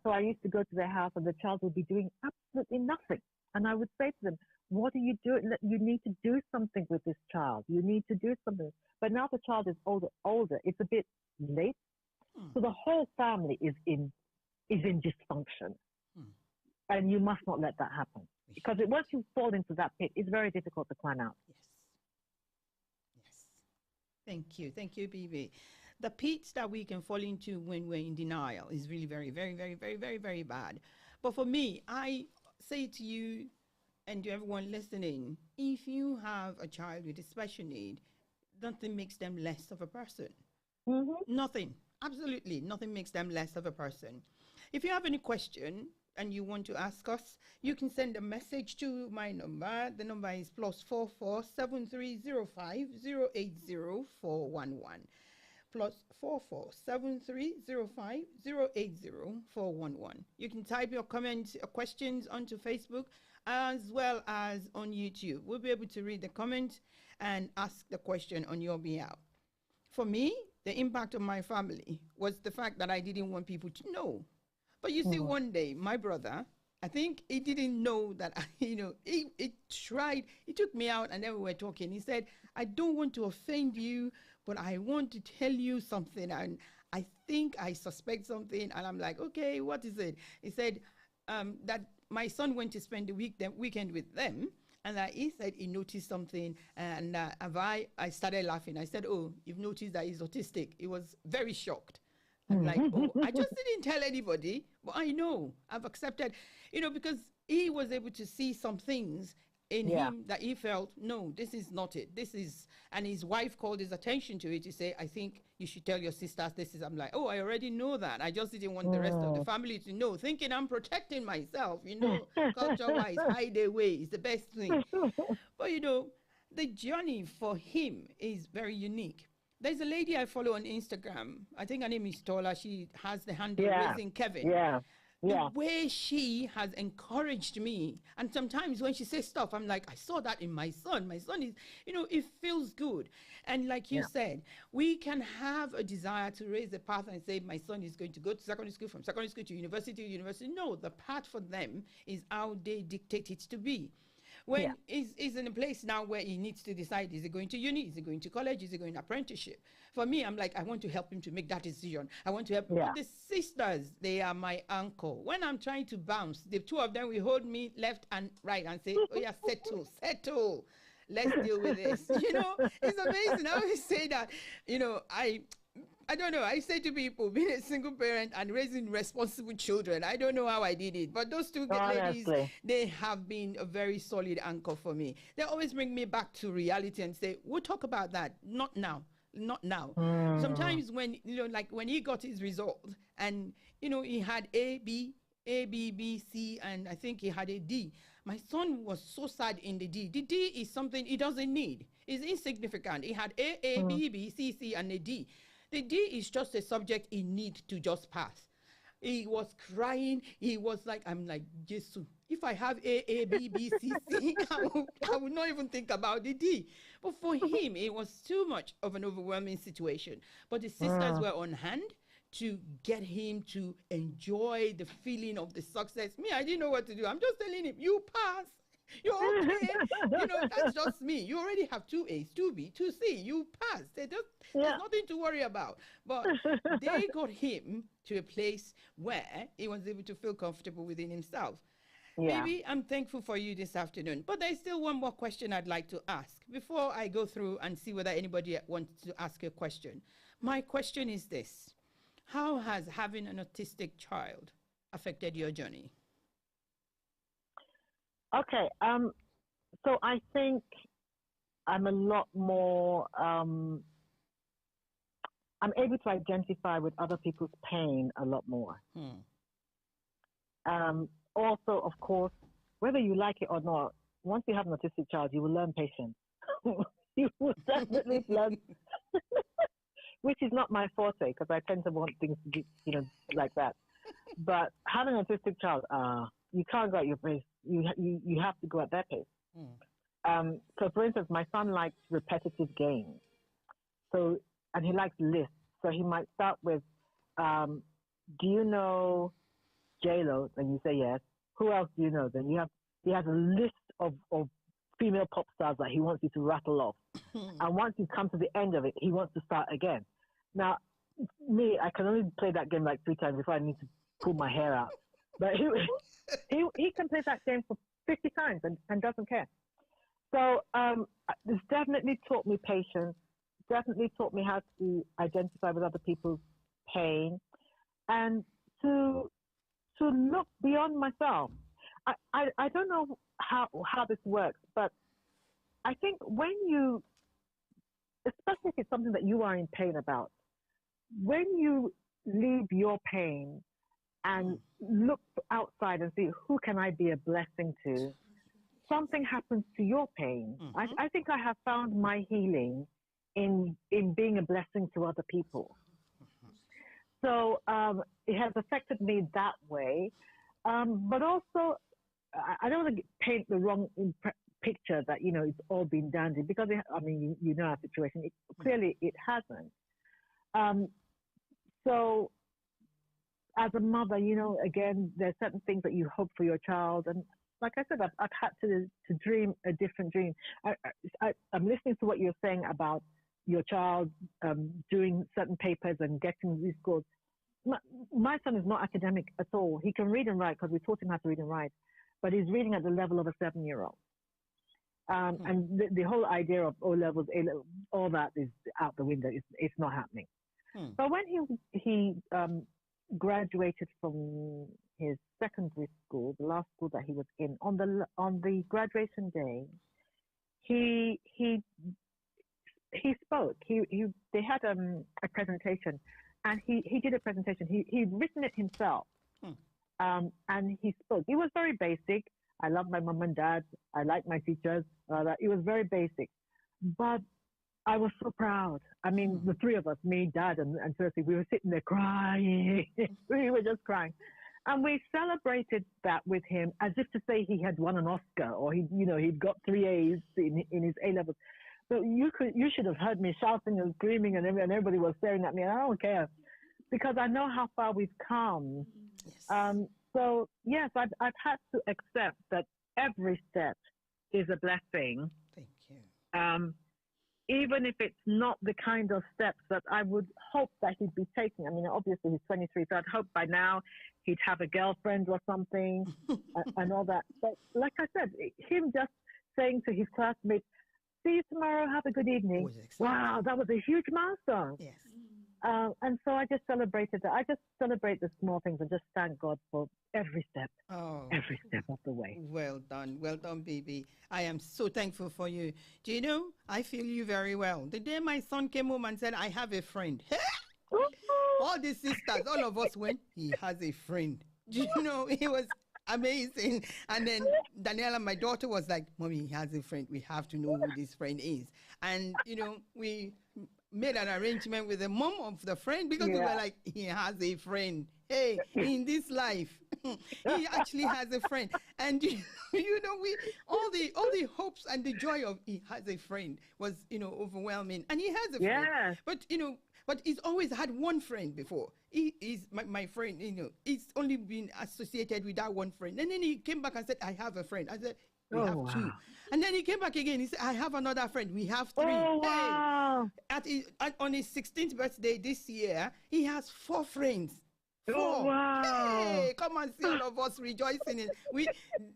So I used to go to their house and the child would be doing absolutely nothing. And I would say to them, what are you doing? You need to do something with this child. You need to do something. But now the child is older. It's a bit late. So the whole family is in dysfunction. And you must not let that happen. Because once you fall into that pit, it's very difficult to climb out.
Yes. Thank you. Thank you, Bibi. The pits that we can fall into when we're in denial is really very, very, very, very, very, very bad. But for me, I say to you and to everyone listening, if you have a child with a special need, nothing makes them less of a person. Nothing. Absolutely nothing makes them less of a person. If you have any question and you want to ask us, you can send a message to my number. The number is +44 7305 080 411. +44 7305 080 411. You can type your comments or questions onto Facebook as well as on YouTube. We'll be able to read the comment and ask the question on your behalf. For me, the impact on my family was the fact that I didn't want people to know. But you see, one day, my brother, I think he didn't know that, he tried, he took me out and then we were talking. He said, I don't want to offend you, but I want to tell you something. And I think I suspect something. And I'm like, okay, what is it? He said that my son went to spend the weekend with them. And he said he noticed something. And I started laughing. I said, oh, you've noticed that he's autistic. He was very shocked. I'm like, oh, I just didn't tell anybody, but I know, I've accepted, because he was able to see some things in him that he felt, no, this is not it. This is, and his wife called his attention to it to say, I think you should tell your sisters this is. I'm like, oh, I already know that. I just didn't want the rest of the family to know, thinking I'm protecting myself, you know, culture-wise, hide away is the best thing. But, you know, the journey for him is very unique. There's a lady I follow on Instagram. I think her name is Tola. She has the handle Raising Kevin. The way she has encouraged me. And sometimes when she says stuff, I'm like, I saw that in my son. My son is, you know, it feels good. And like you said, we can have a desire to raise the path and say, my son is going to go to secondary school, from secondary school to university. No, the path for them is how they dictate it to be. When he's in a place now where he needs to decide, is he going to uni, is he going to college, is he going to apprenticeship? For me, I'm like, I want to help him to make that decision. I want to help him. But the sisters, they are my uncle. When I'm trying to bounce, the two of them will hold me left and right and say, oh yeah, settle. Let's deal with this. You know, it's amazing. I always say that, you know, I don't know. I say to people, being a single parent and raising responsible children, I don't know how I did it. But those two ladies, they have been a very solid anchor for me. They always bring me back to reality and say, we'll talk about that. Not now. Sometimes when, you know, like when he got his result and, you know, he had A, B, B, C, and I think he had a D. My son was so sad in the D. The D is something he doesn't need. It's insignificant. He had A, B, B, C, C, and a D. The D is just a subject he needs to just pass. He was crying. He was like, I'm like, Jesus, if I have A, B, B, C, C, I would not even think about the D. But for him, it was too much of an overwhelming situation. But the sisters were on hand to get him to enjoy the feeling of the success. Me, I didn't know what to do. I'm just telling him, you pass. You're okay. You know, that's just me. You already have 2 A's, 2 B, 2 C. You passed. There's nothing to worry about. But they got him to a place where he was able to feel comfortable within himself. Maybe I'm thankful for you this afternoon. But there's still one more question I'd like to ask before I go through and see whether anybody wants to ask a question. My question is this. How has having an autistic child affected your journey?
Okay, so I think I'm a lot more, I'm able to identify with other people's pain a lot more. Also, of course, whether you like it or not, once you have an autistic child, you will learn patience. You will definitely learn, which is not my forte because I tend to want things to be, you know, like that. But having an autistic child, you can't go at your pace. You have to go at their pace. So, for instance, my son likes repetitive games. So, and he likes lists. So he might start with, do you know J-Lo? Then you say yes. Who else do you know? Then he has a list of female pop stars that he wants you to rattle off. And once you come to the end of it, he wants to start again. Now, me, I can only play that game like 3 times before I need to pull my hair out. But he can play that game for 50 times and doesn't care. So it's definitely taught me patience, definitely taught me how to identify with other people's pain and to look beyond myself. I don't know how this works, but I think when you, especially if it's something that you are in pain about, when you leave your pain and look outside and see who can I be a blessing to, something happens to your pain. I think I have found my healing in being a blessing to other people. So it has affected me that way. But also, I don't want to paint the wrong picture that, you know, it's all been dandy because, you know our situation. Clearly, it hasn't. So as a mother, you know, again, there's certain things that you hope for your child. And like I said, I've had to dream a different dream. I'm listening to what you're saying about your child doing certain papers and getting these scores. My son is not academic at all. He can read and write because we taught him how to read and write, but he's reading at the level of a 7-year-old. And the whole idea of O levels, A levels, all that is out the window. It's not happening. But when he graduated from his secondary school, the last school that he was in, on the graduation day, he spoke. They had a presentation, and he did a presentation. He'd written it himself, and he spoke. It was very basic. I love my mom and dad. I like my teachers. It was very basic, but I was so proud. I mean, the three of us, me, Dad, and Cersei, we were sitting there crying. We were just crying. And we celebrated that with him as if to say he had won an Oscar or he'd got 3 A's in his A levels. So you should have heard me shouting and screaming, and everybody was staring at me. And I don't care, because I know how far we've come. Yes. So yes, I've had to accept that every step is a blessing.
Thank you.
Even if it's not the kind of steps that I would hope that he'd be taking. I mean, obviously he's 23, so I'd hope by now he'd have a girlfriend or something and all that. But like I said, him just saying to his classmates, "See you tomorrow, have a good evening." Wow, that was a huge milestone.
Yes.
And so I just celebrated that. I just celebrate the small things and just thank God for every step of the way.
Well done, baby. I am so thankful for you. Do you know, I feel you very well. The day my son came home and said, "I have a friend." All the sisters, all of us went, "He has a friend." Do you know, it was amazing. And then Daniela, my daughter, was like, "Mommy, he has a friend. We have to know who this friend is." And, we made an arrangement with the mom of the friend, because we were like, "He has a friend. Hey, in this life, he actually has a friend." And we all the hopes and the joy of he has a friend was overwhelming. And he has a friend, but he's always had one friend before. He is my friend. He's only been associated with that one friend. And then he came back and said, "I have a friend." I said, "We have two." And then he came back again. He said, "I have another friend. We have three."
Oh, wow.
Hey, on his 16th birthday this year, he has 4 friends. 4.
Oh, wow.
Hey, come and see all of us rejoicing.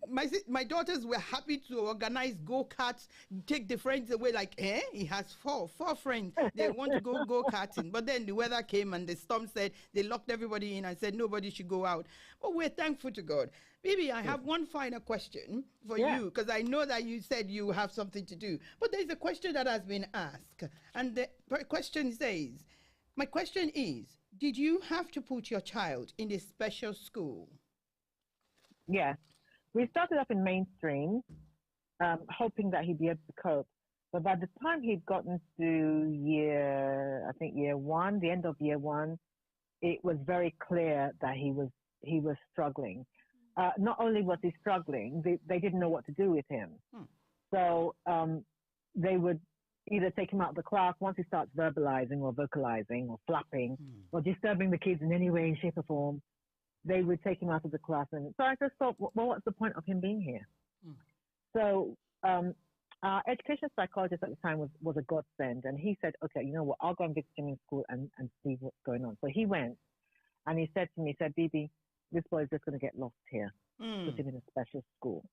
My daughters were happy to organize go-karts, take the friends away. Like, he has 4 friends. They want to go-karting. But then the weather came and the storm said they locked everybody in and said nobody should go out. But we're thankful to God. Baby, I have one final question for you, because I know that you said you have something to do. But there's a question that has been asked. And the question says, my question is, did you have to put your child in a special school?
Yes. We started off in mainstream, hoping that he'd be able to cope. But by the time he'd gotten to year 1, the end of year 1, it was very clear that he was struggling. Not only was he struggling, they didn't know what to do with him. So they would either take him out of the class once he starts verbalizing or vocalizing or flapping or disturbing the kids in any way, shape, or form. They would take him out of the class. And so I just thought, well, what's the point of him being here? So our education psychologist at the time was a godsend. And he said, "Okay, you know what, I'll go and visit him in school and see what's going on." So he went and he said to me, "Bibi, this boy is just going to get lost here. Put him in a special school."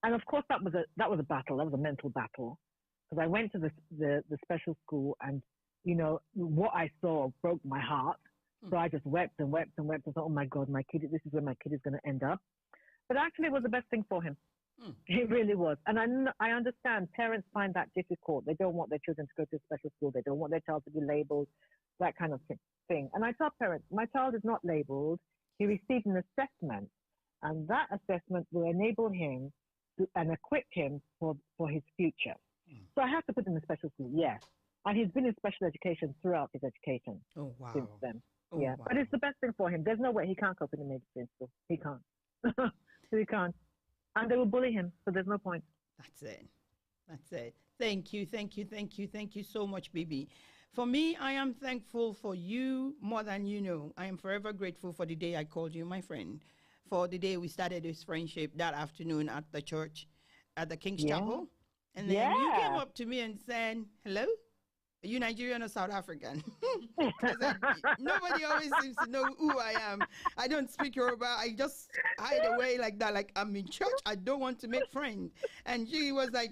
And of course, that was a battle. That was a mental battle. Because I went to the special school, and what I saw broke my heart. So I just wept and wept and wept and thought, "Oh my God, my kid! This is where my kid is going to end up." But actually, it was the best thing for him. It really was. And I understand parents find that difficult. They don't want their children to go to a special school. They don't want their child to be labeled, that kind of thing. And I tell parents, my child is not labeled. He received an assessment, and that assessment will enable him and equip him for his future. So I have to put him in special school, yes. And he's been in special education throughout his education since then. Wow. But it's the best thing for him. There's no way he can't cope in the mainstream school. He can't. He can't. And they will bully him, so there's no point.
That's it. Thank you so much, Bibi. For me, I am thankful for you more than you know. I am forever grateful for the day I called you my friend, for the day we started this friendship that afternoon at the church, at the King's Chapel. And then you came up to me and said, "Hello, are you Nigerian or South African?" Nobody always seems to know who I am. I don't speak Yoruba. I just hide away like that. Like, I'm in church. I don't want to make friends. And she was like,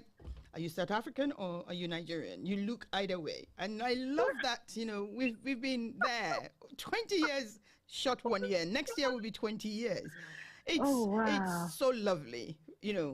"Are you South African or are you Nigerian? You look either way." And I love that, we've been there 20 years short 1 year. Next year will be 20 years.
Oh, wow.
It's so lovely,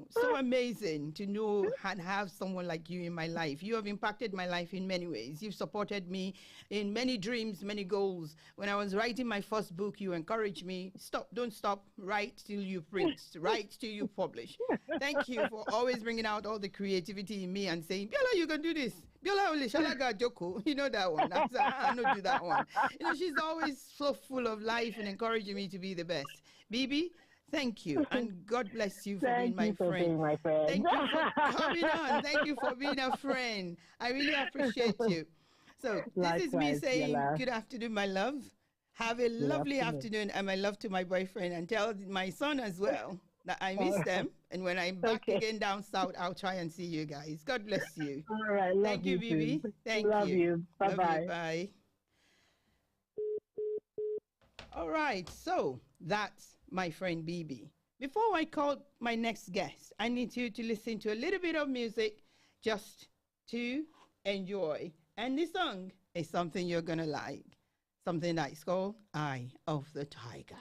so amazing to know and have someone like you in my life. You have impacted my life in many ways. You've supported me in many dreams, many goals. When I was writing my first book, you encouraged me, don't stop, write till you print, write till you publish. Thank you for always bringing out all the creativity in me and saying, Biola, you can do this. Biola, only shalaga joko. You know that one. I don't do that one. She's always so full of life and encouraging me to be the best. Bibi, thank you, and God bless you for being my friend.
Being my friend.
Thank you for coming on. Thank you for being a friend. I really appreciate you. So this is me saying good afternoon, my love. Have a lovely afternoon, and my love to my boyfriend, and tell my son as well that I miss them. And when I'm back again down south, I'll try and see you guys. God bless you.
All right.
Thank you, Bibi. Thank you.
Love you. Bye-bye.
Bye. All right. So that's my friend Bibi. Before I call my next guest, I need you to listen to a little bit of music just to enjoy. And this song is something you're going to like. Something that's called Eye of the Tiger.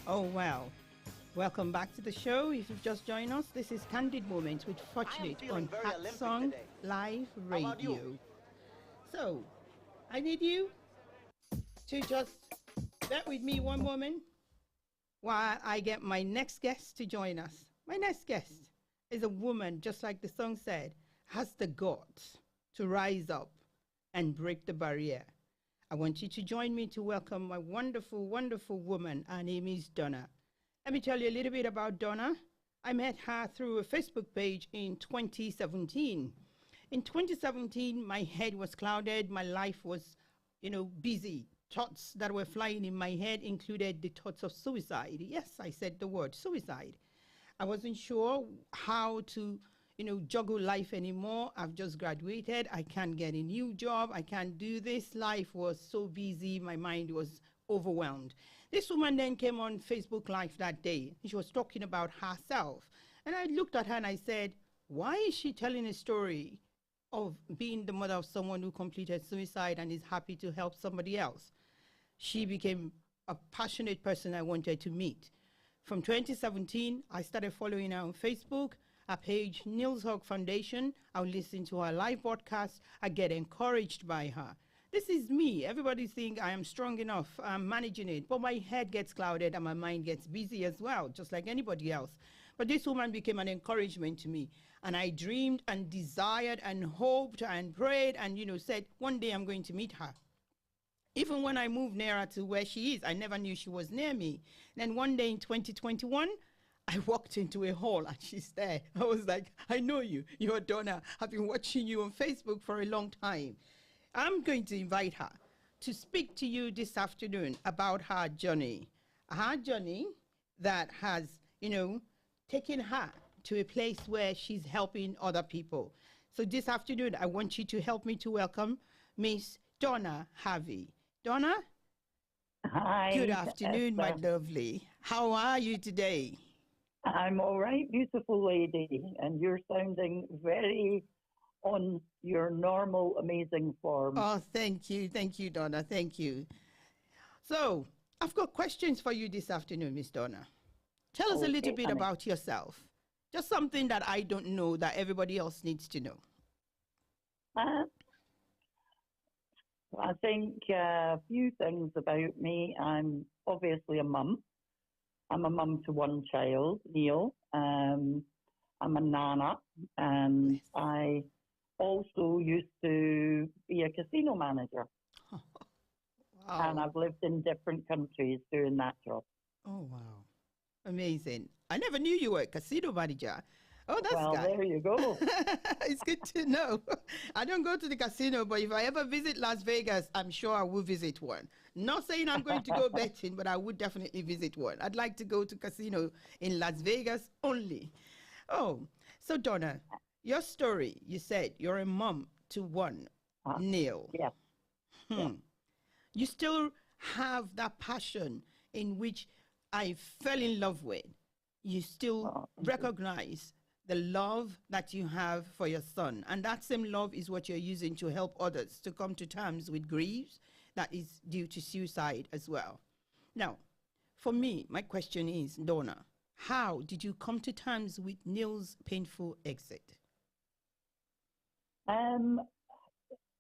Oh, well. Welcome back to the show. If you've just joined us, this is Candid Moments with Fortunate on Hat Song Live Radio. So, I need you to just bear with me one moment while I get my next guest to join us. My next guest is a woman, just like the song said, has the guts to rise up and break the barrier. I want you to join me to welcome my wonderful, wonderful woman. Her name is Donna. Let me tell you a little bit about Donna. I met her through a Facebook page in 2017. In 2017, my head was clouded. My life was, busy. Thoughts that were flying in my head included the thoughts of suicide. Yes, I said the word suicide. I wasn't sure how to, juggle life anymore. I've just graduated. I can't get a new job. I can't do this. Life was so busy. My mind was overwhelmed. This woman then came on Facebook Live that day. She was talking about herself. And I looked at her and I said, why is she telling a story of being the mother of someone who completed suicide and is happy to help somebody else? She became a passionate person I wanted to meet. From 2017, I started following her on Facebook, her page, Niels Hogg Foundation. I'll listen to her live broadcast. I get encouraged by her. This is me. Everybody think I am strong enough. I'm managing it. But my head gets clouded and my mind gets busy as well, just like anybody else. But this woman became an encouragement to me. And I dreamed and desired and hoped and prayed and, said, one day I'm going to meet her. Even when I moved nearer to where she is, I never knew she was near me. Then one day in 2021, I walked into a hall and she's there. I was like, I know you. You're Donna. I've been watching you on Facebook for a long time. I'm going to invite her to speak to you this afternoon about her journey that has, taken her to a place where she's helping other people. So this afternoon, I want you to help me to welcome Miss Donna Harvey. Donna?
Hi.
Good afternoon, my lovely. How are you today?
I'm all right, beautiful lady, and you're sounding very on your normal, amazing form.
Oh, thank you, Donna, thank you. So, I've got questions for you this afternoon, Miss Donna. Tell us a little bit about yourself. Just something that I don't know that everybody else needs to know.
I think a few things about me. I'm obviously a mum. I'm a mum to one child, Neil. I'm a nana, and I also used to be a casino manager.
Wow.
And I've lived in different countries doing that job.
Oh, wow. Amazing. I never knew you were a casino manager. Oh, that's
well, there you go.
It's good to know. I don't go to the casino, but if I ever visit Las Vegas, I'm sure I will visit one. Not saying I'm going to go betting, but I would definitely visit one. I'd like to go to casino in Las Vegas only. Oh, so Donna, your story, you said you're a mom to one, Neil.
Yeah.
Yeah. You still have that passion in which I fell in love with. You still recognize the love that you have for your son. And that same love is what you're using to help others to come to terms with grief that is due to suicide as well. Now, for me, my question is, Donna, how did you come to terms with Neil's painful exit?
All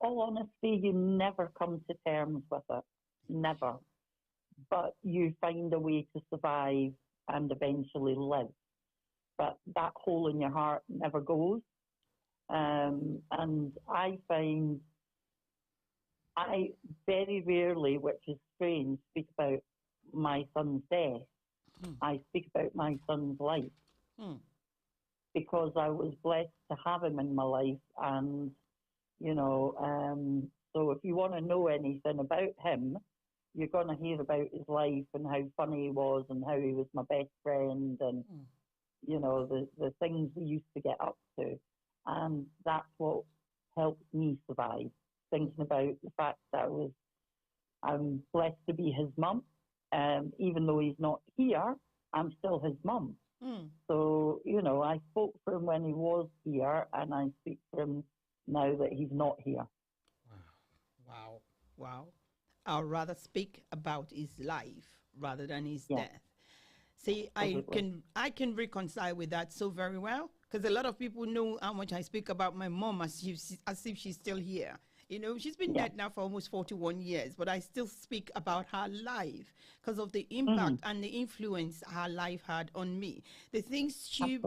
honesty, you never come to terms with it. Never. But you find a way to survive and eventually live. But that hole in your heart never goes. And I find I very rarely, which is strange, speak about my son's death. I speak about my son's life. Because I was blessed to have him in my life. And, so if you want to know anything about him, you're going to hear about his life and how funny he was and how he was my best friend and, the things we used to get up to. And that's what helped me survive, thinking about the fact that I'm blessed to be his mum. Even though he's not here, I'm still his mum. So, I spoke for him when he was here and I speak for him now that he's not here.
Wow. I'll rather speak about his life rather than his death. See, I can reconcile with that so very well, because a lot of people know how much I speak about my mom as if she's still here. You know, she's been dead now for almost 41 years, but I still speak about her life because of the impact and the influence her life had on me. The things she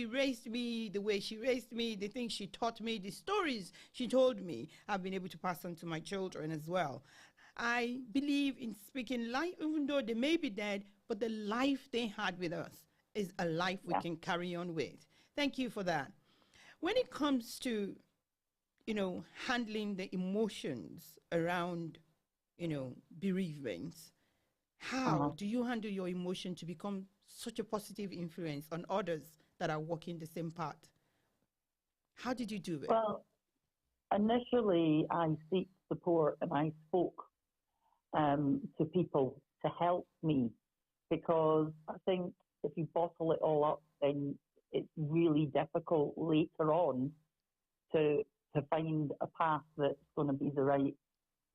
raised me the way she raised me, the things she taught me, the stories she told me, I've been able to pass on to my children as well. I believe in speaking life, even though they may be dead, but the life they had with us is a life we can carry on with. Thank you for that. When it comes to, handling the emotions around, bereavements, how do you handle your emotion to become such a positive influence on others that are walking the same path? How did you do it?
Well, initially I seek support and I spoke to people to help me, because I think if you bottle it all up, then it's really difficult later on to find a path that's going to be the right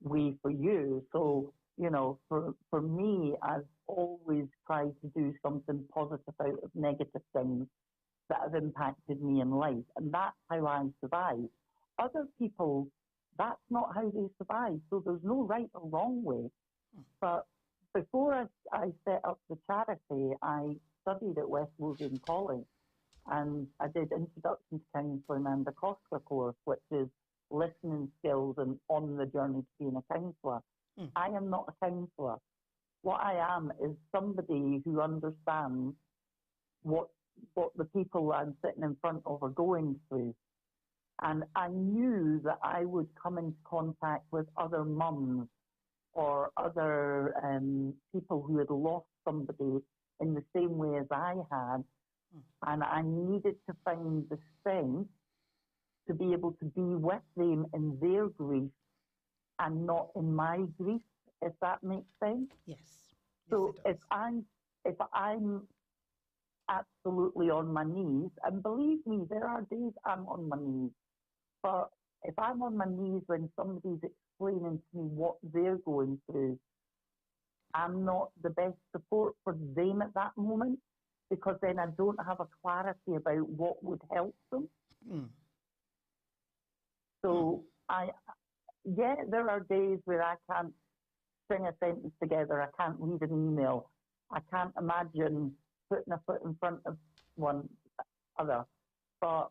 way for you. So, for me, I've always tried to do something positive out of negative things that have impacted me in life. And that's how I survive. Other people, that's not how they survive. So there's no right or wrong way. But before I set up the charity, I studied at West Lothian College, and I did Introduction to Counselling and the COSCA course, which is listening skills and on the journey to being a counsellor. I am not a counsellor. What I am is somebody who understands what the people I'm sitting in front of are going through. And I knew that I would come into contact with other mums or other people who had lost somebody in the same way as I had. And I needed to find the strength to be able to be with them in their grief and not in my grief, if that makes sense.
Yes.
So if I'm absolutely on my knees, and believe me, there are days I'm on my knees, but if I'm on my knees when somebody's explaining to me what they're going through, I'm not the best support for them at that moment, because then I don't have a clarity about what would help them. So there are days where I can't string a sentence together. I can't read an email. I can't imagine putting a foot in front of one other. But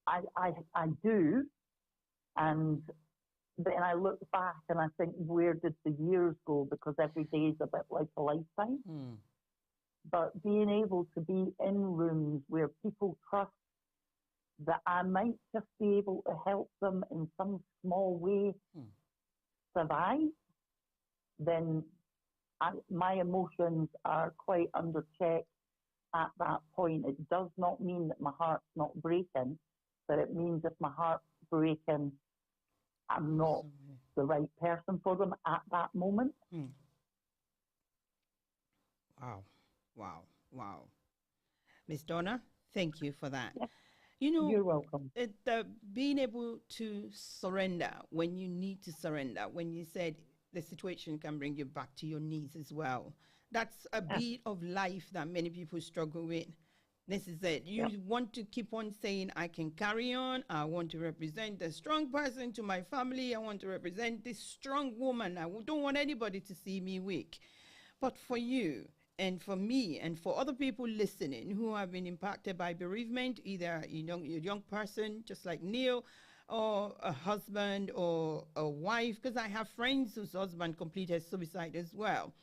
I do, and then I look back and I think, where did the years go? Because every day is a bit like a lifetime. But being able to be in rooms where people trust that I might just be able to help them in some small way survive, then my emotions are quite under check at that point. It does not mean that my heart's not breaking, but it means if my heart's breaking, I'm not the right person for them at that moment.
Wow. Miss Donna, thank you for that.
Yes.
You're
welcome.
Being able to surrender when you need to surrender, when you said the situation can bring you back to your knees as well. That's a bit of life that many people struggle with. This is it. You want to keep on saying, I can carry on. I want to represent a strong person to my family. I want to represent this strong woman. I don't want anybody to see me weak. But for you and for me and for other people listening who have been impacted by bereavement, either a young person just like Neil, or a husband or a wife, because I have friends whose husband completed suicide as well.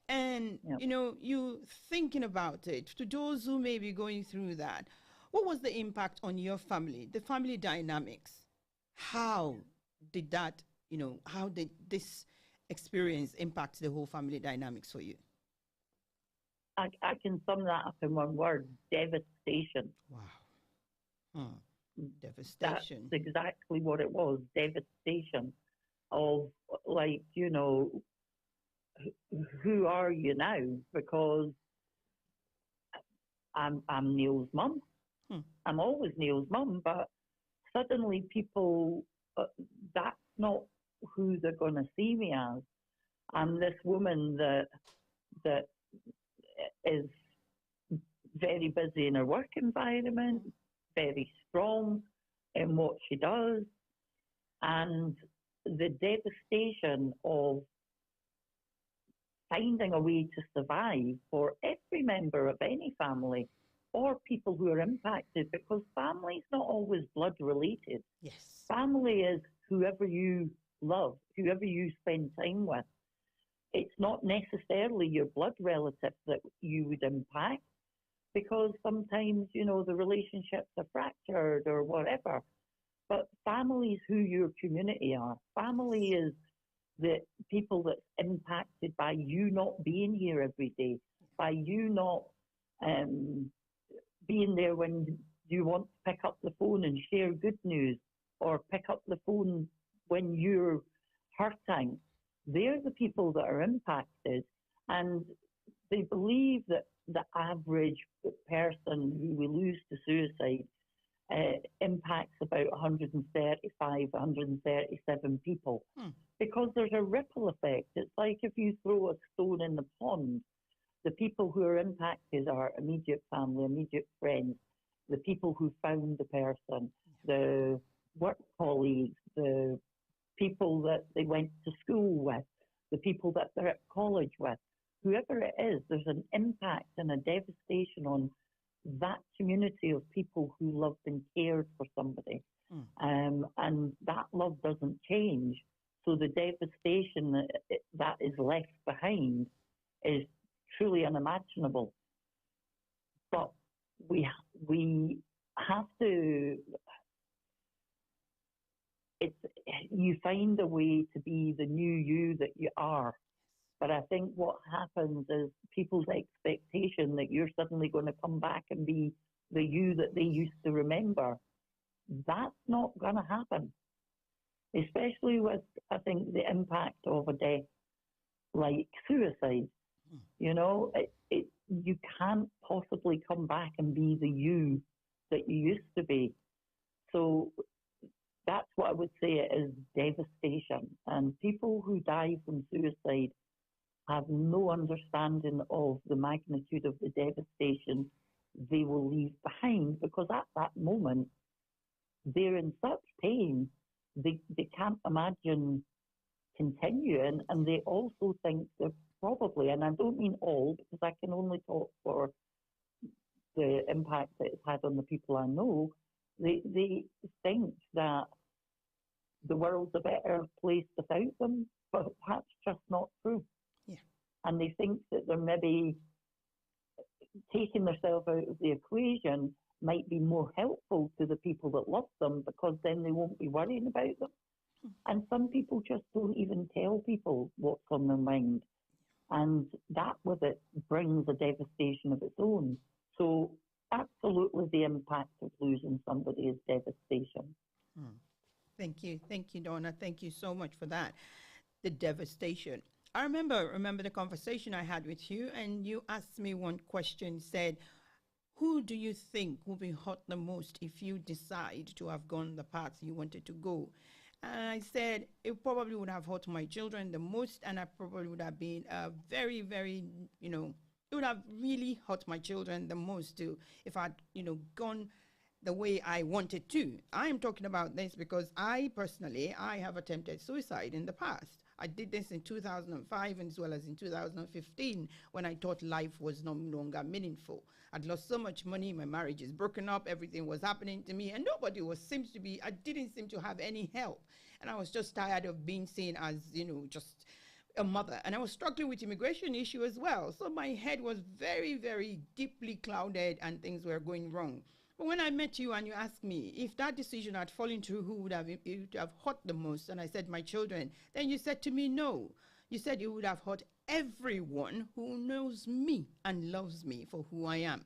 And, you thinking about it, to those who may be going through that, what was the impact on your family, the family dynamics? How did that, how did this experience impact the whole family dynamics for you?
I can sum that up in one word: devastation.
Wow. Devastation.
That's exactly what it was, devastation of, who are you now? Because I'm Neil's mum. I'm always Neil's mum, but suddenly people, that's not who they're going to see me as. I'm this woman that that is very busy in her work environment, very strong in what she does, and the devastation of finding a way to survive for every member of any family or people who are impacted, because family is not always blood related.
Yes.
Family is whoever you love, whoever you spend time with. It's not necessarily your blood relatives that you would impact, because sometimes, you know, the relationships are fractured or whatever. But family is who your community are. Family is the people that's impacted by you not being here every day, by you not being there when you want to pick up the phone and share good news, or pick up the phone when you're hurting. They're the people that are impacted, and they believe that the average person who we lose to suicide impacts about 135, 137 people. Because there's a ripple effect. It's like if you throw a stone in the pond, the people who are impacted are immediate family, immediate friends, the people who found the person, the work colleagues, the people that they went to school with, the people that they're at college with. Whoever it is, there's an impact and a devastation on that community of people who loved and cared for somebody. And that love doesn't change. So the devastation that is left behind is truly unimaginable. But we have to, you find a way to be the new you that you are. But I think what happens is people's expectation that you're suddenly going to come back and be the you that they used to remember. That's not going to happen. Especially with, I think, the impact of a death like suicide. You know, you can't possibly come back and be the you that you used to be. So that's what I would say it is, devastation. And people who die from suicide have no understanding of the magnitude of the devastation they will leave behind, because at that moment, they're in such pain, they can't imagine continuing, and they also think they're probably, and I don't mean all, because I can only talk for the impact that it's had on the people I know, they think that the world's a better place without them, but that's just not true. And they think that they're maybe taking themselves out of the equation might be more helpful to the people that love them, because then they won't be worrying about them. And some people just don't even tell people what's on their mind. And that with it brings a devastation of its own. So absolutely the impact of losing somebody is devastation.
Thank you, Donna. Thank you so much for that. The devastation. I remember the conversation I had with you, and you asked me one question, said, who do you think will be hurt the most if you decide to have gone the path you wanted to go? And I said, it probably would have hurt my children the most, and I probably would have been very, very, it would have really hurt my children the most too if I'd, gone the way I wanted to. I am talking about this because I have attempted suicide in the past. I did this in 2005 as well as in 2015 when I thought life was no longer meaningful. I'd lost so much money, my marriage is broken up, everything was happening to me, and I didn't seem to have any help. And I was just tired of being seen as, just a mother. And I was struggling with immigration issue as well. So my head was very, very deeply clouded and things were going wrong. But when I met you and you asked me if that decision had fallen through, who would have hurt the most? And I said, my children. Then you said to me, no. You said it would have hurt everyone who knows me and loves me for who I am.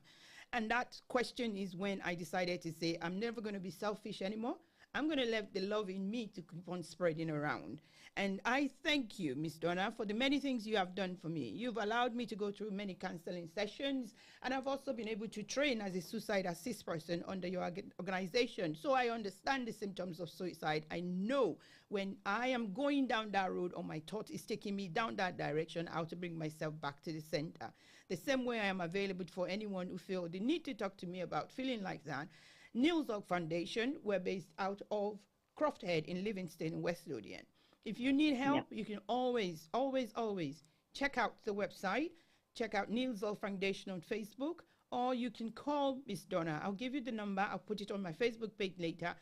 And that question is when I decided to say, I'm never going to be selfish anymore. I'm going to let the love in me to keep on spreading around. And I thank you, Miss Donna, for the many things you have done for me. You've allowed me to go through many counseling sessions, and I've also been able to train as a suicide assist person under your organization. So I understand the symptoms of suicide. I know when I am going down that road or my thought is taking me down that direction, how to bring myself back to the center. The same way I am available for anyone who feel the need to talk to me about feeling like that. Niels Hogg Foundation, we're based out of Croft Head in Livingston, West Lothian. If you need help, you can always check out the website, check out Niels Hogg Foundation on Facebook, or you can call Miss Donna. I'll give you the number. I'll put it on my Facebook page later.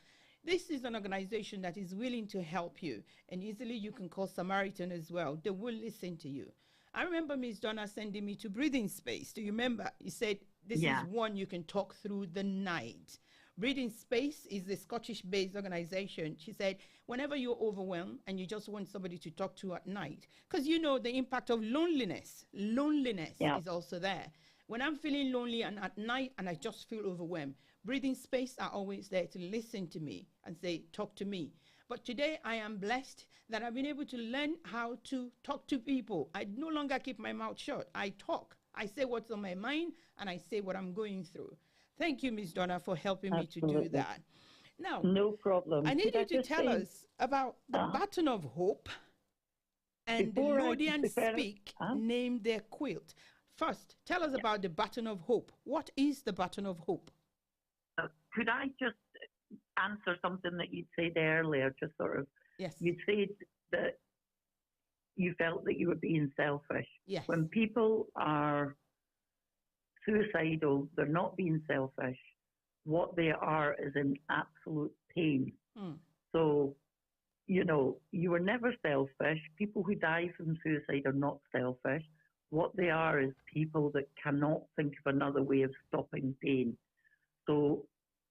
This is an organization that is willing to help you, and easily you can call Samaritan as well. They will listen to you. I remember Miss Donna sending me to Breathing Space. Do you remember? You said this is one you can talk through the night. Breathing Space is a Scottish-based organization. She said, whenever you're overwhelmed and you just want somebody to talk to at night, because you know the impact of loneliness. Loneliness is also there. When I'm feeling lonely and at night and I just feel overwhelmed, Breathing Space are always there to listen to me and say, talk to me. But today I am blessed that I've been able to learn how to talk to people. I no longer keep my mouth shut. I talk. I say what's on my mind and I say what I'm going through. Thank you, Ms. Donna, for helping me to do that. Now,
no problem.
I need you to tell us about the Button of Hope and the Lothian Speak named their quilt. First, tell us about the Button of Hope. What is the Button of Hope?
Could I just answer something that you'd said earlier? Just sort of, you'd said that you felt that you were being selfish.
Yes.
When people are suicidal, they're not being selfish. What they are is in absolute pain. So, you know, you were never selfish. People who die from suicide are not selfish. What they are is people that cannot think of another way of stopping pain. So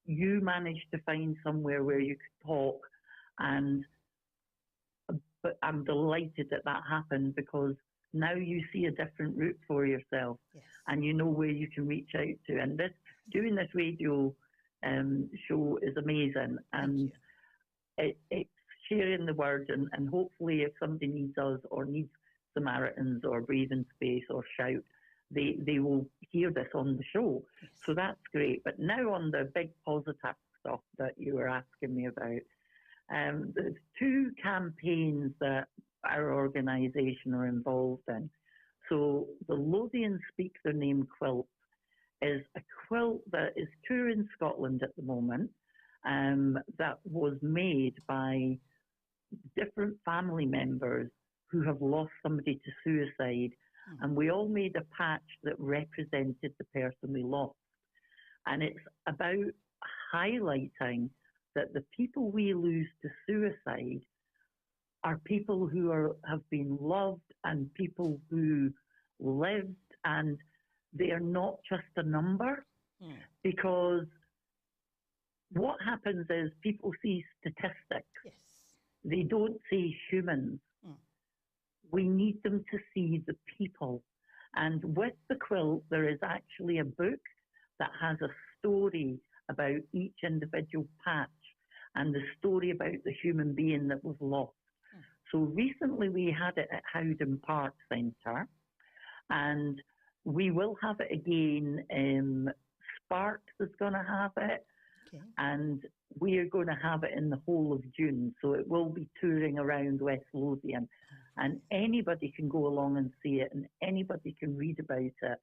you managed to find somewhere where you could talk, and but I'm delighted that that happened, because now you see a different route for yourself, and you know where you can reach out to. And doing this radio show is amazing, and it's sharing the word, and hopefully if somebody needs us or needs Samaritans or Breathing Space or Shout, they will hear this on the show. So that's great. But now on the big positive stuff that you were asking me about, there's two campaigns that our organisation are involved in. So the Lothian Speak Their Name quilt is a quilt that is touring Scotland at the moment, that was made by different family members who have lost somebody to suicide. And we all made a patch that represented the person we lost. And it's about highlighting that the people we lose to suicide are people who have been loved and people who lived, and they are not just a number. Because what happens is people see statistics. They don't see humans. We need them to see the people. And with the quilt, there is actually a book that has a story about each individual patch and the story about the human being that was lost. So recently we had it at Howden Park Centre, and we will have it again. Sparks is going to have it, and we are going to have it in the whole of June. So it will be touring around West Lothian. And anybody can go along and see it, and anybody can read about it.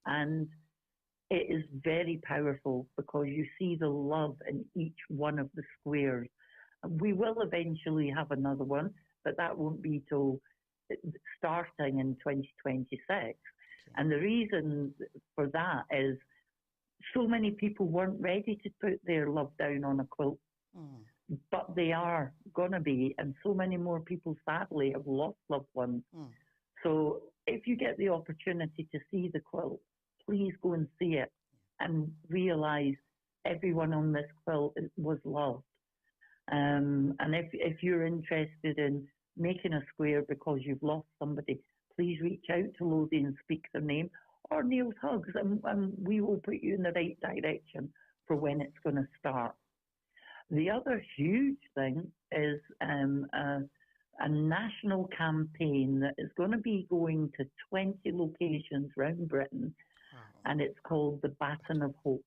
And it is very powerful because you see the love in each one of the squares. We will eventually have another one, but that won't be till starting in 2026. And the reason for that is so many people weren't ready to put their love down on a quilt. But they are going to be, and so many more people sadly have lost loved ones. So if you get the opportunity to see the quilt, please go and see it and realise everyone on this quilt was loved. And if you're interested in making a square because you've lost somebody, please reach out to Lothian Speak Their Name or Niels Hugs, and we will put you in the right direction for when it's going to start. The other huge thing is a national campaign that is going to be going to 20 locations around Britain, and it's called the Baton of Hope.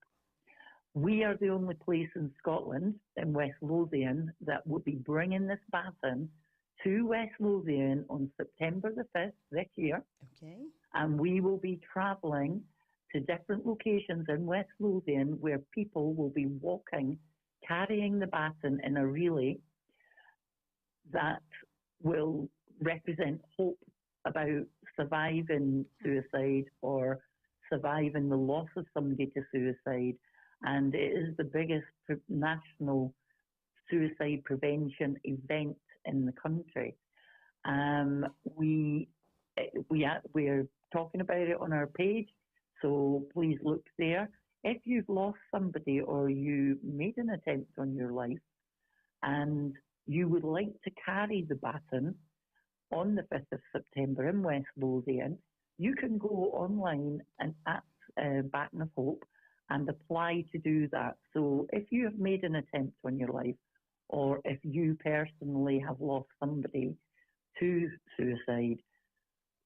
We are the only place in Scotland, in West Lothian, that will be bringing this baton to West Lothian on September the 5th this year.
Okay.
And we will be travelling to different locations in West Lothian where people will be walking, carrying the baton in a relay that will represent hope about surviving suicide or surviving the loss of somebody to suicide. And it is the biggest national suicide prevention event in the country. We're talking about it on our page, so please look there. If you've lost somebody or you made an attempt on your life and you would like to carry the baton on the 5th of September in West Lothian, you can go online and at Baton of Hope and apply to do that. So if you have made an attempt on your life, or if you personally have lost somebody to suicide,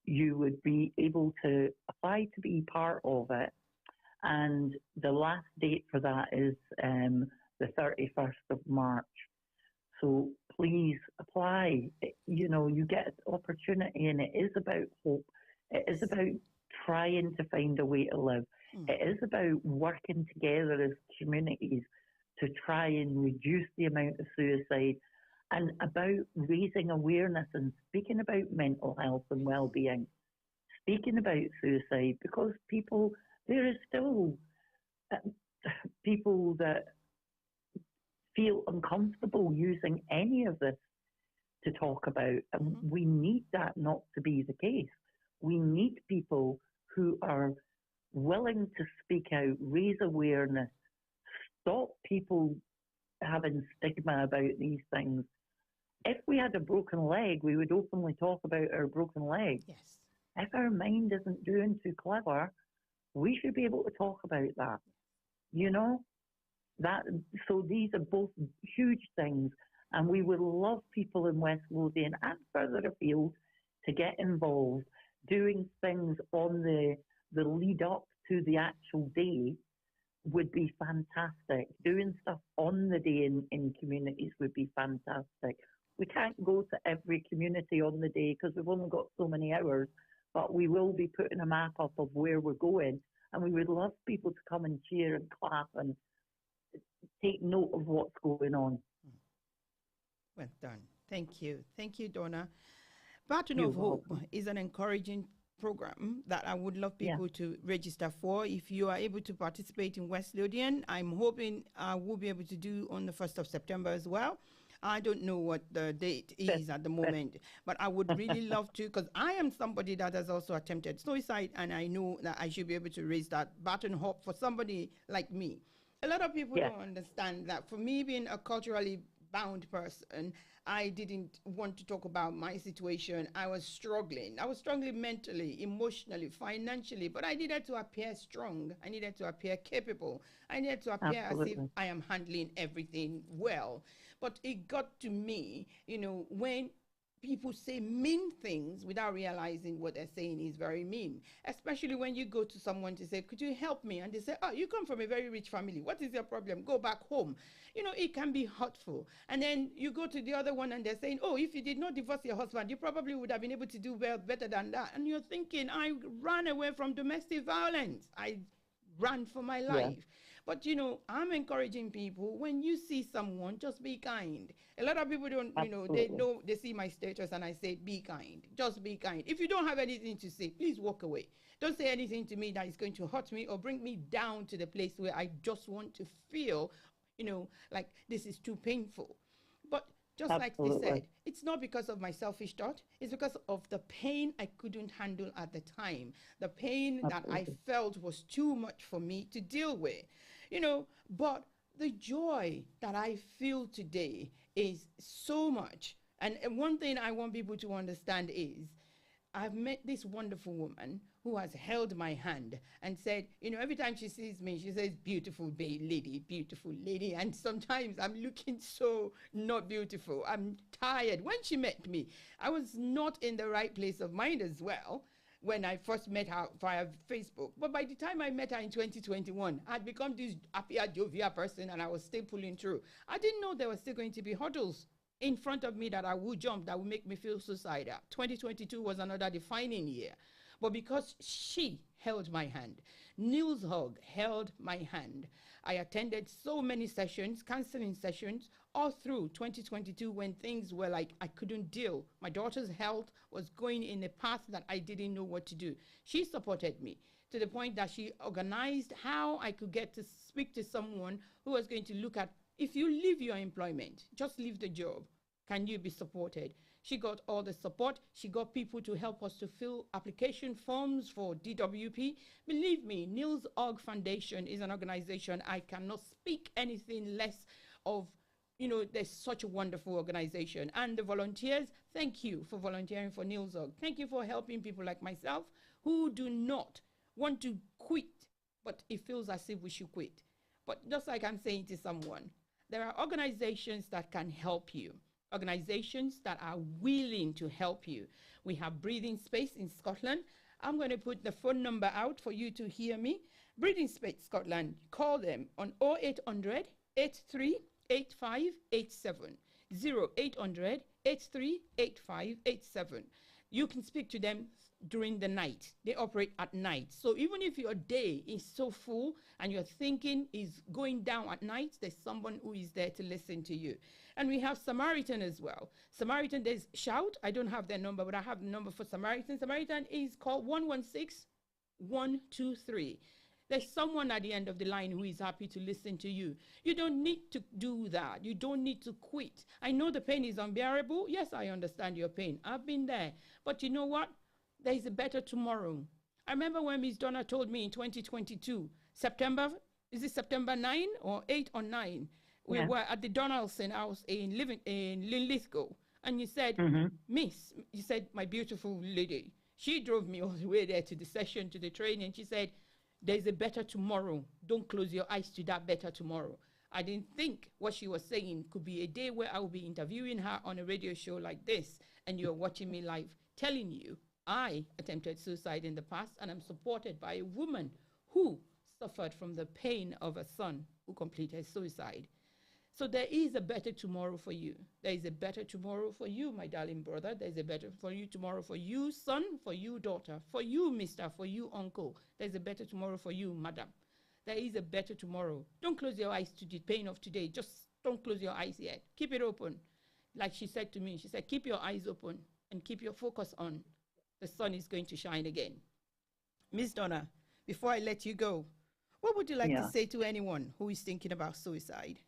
you would be able to apply to be part of it. And the last date for that is the 31st of March. So please apply. You know, you get opportunity, and it is about hope. It is about trying to find a way to live. It is about working together as communities to try and reduce the amount of suicide, and about raising awareness and speaking about mental health and well-being, speaking about suicide, because there is still people that feel uncomfortable using any of this to talk about, and we need that not to be the case. We need people who are willing to speak out, raise awareness, stop people having stigma about these things. If we had a broken leg, we would openly talk about our broken leg.
Yes.
If our mind isn't doing too clever, we should be able to talk about that. You know? So these are both huge things, and we would love people in West Lothian and further afield to get involved, doing things on the lead up to the actual day would be fantastic. Doing stuff on the day in communities would be fantastic. We can't go to every community on the day because we've only got so many hours, but we will be putting a map up of where we're going, and we would love people to come and cheer and clap and take note of what's going on.
Well done. Thank you. Thank you, Donna. Baton of Hope is an encouraging program that I would love people to register for. If you are able to participate in West Lothian, I'm hoping I will be able to do on the 1st of September as well. I don't know what the date is at the moment, but I would really love to, because I am somebody that has also attempted suicide, and I know that I should be able to raise that Baton Hope for somebody like me. A lot of people don't understand that for me, being a culturally bound person, I didn't want to talk about my situation. I was struggling. I was struggling mentally, emotionally, financially, but I needed to appear strong. I needed to appear capable. I needed to appear as if I am handling everything well. But it got to me, you know, when people say mean things without realizing what they're saying is very mean, especially when you go to someone to say, could you help me? And they say, oh, you come from a very rich family. What is your problem? Go back home. You know, it can be hurtful. And then you go to the other one and they're saying, oh, if you did not divorce your husband, you probably would have been able to do better than that. And you're thinking, I ran away from domestic violence. I ran for my life. But, you know, I'm encouraging people, when you see someone, just be kind. A lot of people don't, you know, they see my status and I say, be kind. Just be kind. If you don't have anything to say, please walk away. Don't say anything to me that is going to hurt me or bring me down to the place where I just want to feel, you know, like this is too painful. But just like they said, it's not because of my selfish thought. It's because of the pain I couldn't handle at the time. The pain that I felt was too much for me to deal with. You know, but the joy that I feel today is so much. And one thing I want people to understand is I've met this wonderful woman who has held my hand and said, every time she sees me, she says, beautiful beautiful lady. And sometimes I'm looking so not beautiful. I'm tired. When she met me, I was not in the right place of mind as well when I first met her via Facebook. But by the time I met her in 2021, I'd become this happier, jovial person, and I was still pulling through. I didn't know there were still going to be hurdles in front of me that I would jump, that would make me feel suicidal. 2022 was another defining year. But because she held my hand, Neil's hug held my hand, I attended so many sessions, counseling sessions, all through 2022 when things were like I couldn't deal. My daughter's health was going in a path that I didn't know what to do. She supported me to the point that she organized how I could get to speak to someone who was going to look at, if you leave your employment, just leave the job, can you be supported? She got all the support. She got people to help us to fill application forms for DWP. Believe me, Neil's Org Foundation is an organization I cannot speak anything less of. There's such a wonderful organization. And the volunteers, thank you for volunteering for Neil's Org. Thank you for helping people like myself who do not want to quit, but it feels as if we should quit. But just like I'm saying to someone, there are organizations that can help you. Organizations that are willing to help you. We have Breathing Space in Scotland. I'm going to put the phone number out for you to hear me. Breathing Space Scotland, call them on 0800 838587. 0800 838587. You can speak to them during the night. They operate at night. So even if your day is so full and your thinking is going down at night, there's someone who is there to listen to you. And we have Samaritan as well. Samaritan, there's Shout. I don't have their number, but I have the number for Samaritan. Samaritan is called 116123. There's someone at the end of the line who is happy to listen to you. You don't need to do that. You don't need to quit. I know the pain is unbearable. Yes, I understand your pain. I've been there. But you know what? There is a better tomorrow. I remember when Miss Donna told me in 2022, September 9 or 8 or 9? We were at the Donaldson house in Linlithgow. And you said, Miss, you said, my beautiful lady. She drove me all the way there to the session, to the training. She said, there's a better tomorrow. Don't close your eyes to that better tomorrow. I didn't think what she was saying could be a day where I will be interviewing her on a radio show like this, and you're watching me live, telling you I attempted suicide in the past, and I'm supported by a woman who suffered from the pain of a son who completed suicide. So there is a better tomorrow for you. There is a better tomorrow for you, my darling brother. There's a better for you tomorrow for you, son, for you, daughter, for you, mister, for you, uncle. There's a better tomorrow for you, madam. There is a better tomorrow. Don't close your eyes to the pain of today. Just don't close your eyes yet. Keep it open. Like she said to me, she said, keep your eyes open and keep your focus on. The sun is going to shine again. Miss Donna, before I let you go, what would you like to say to anyone who is thinking about suicide?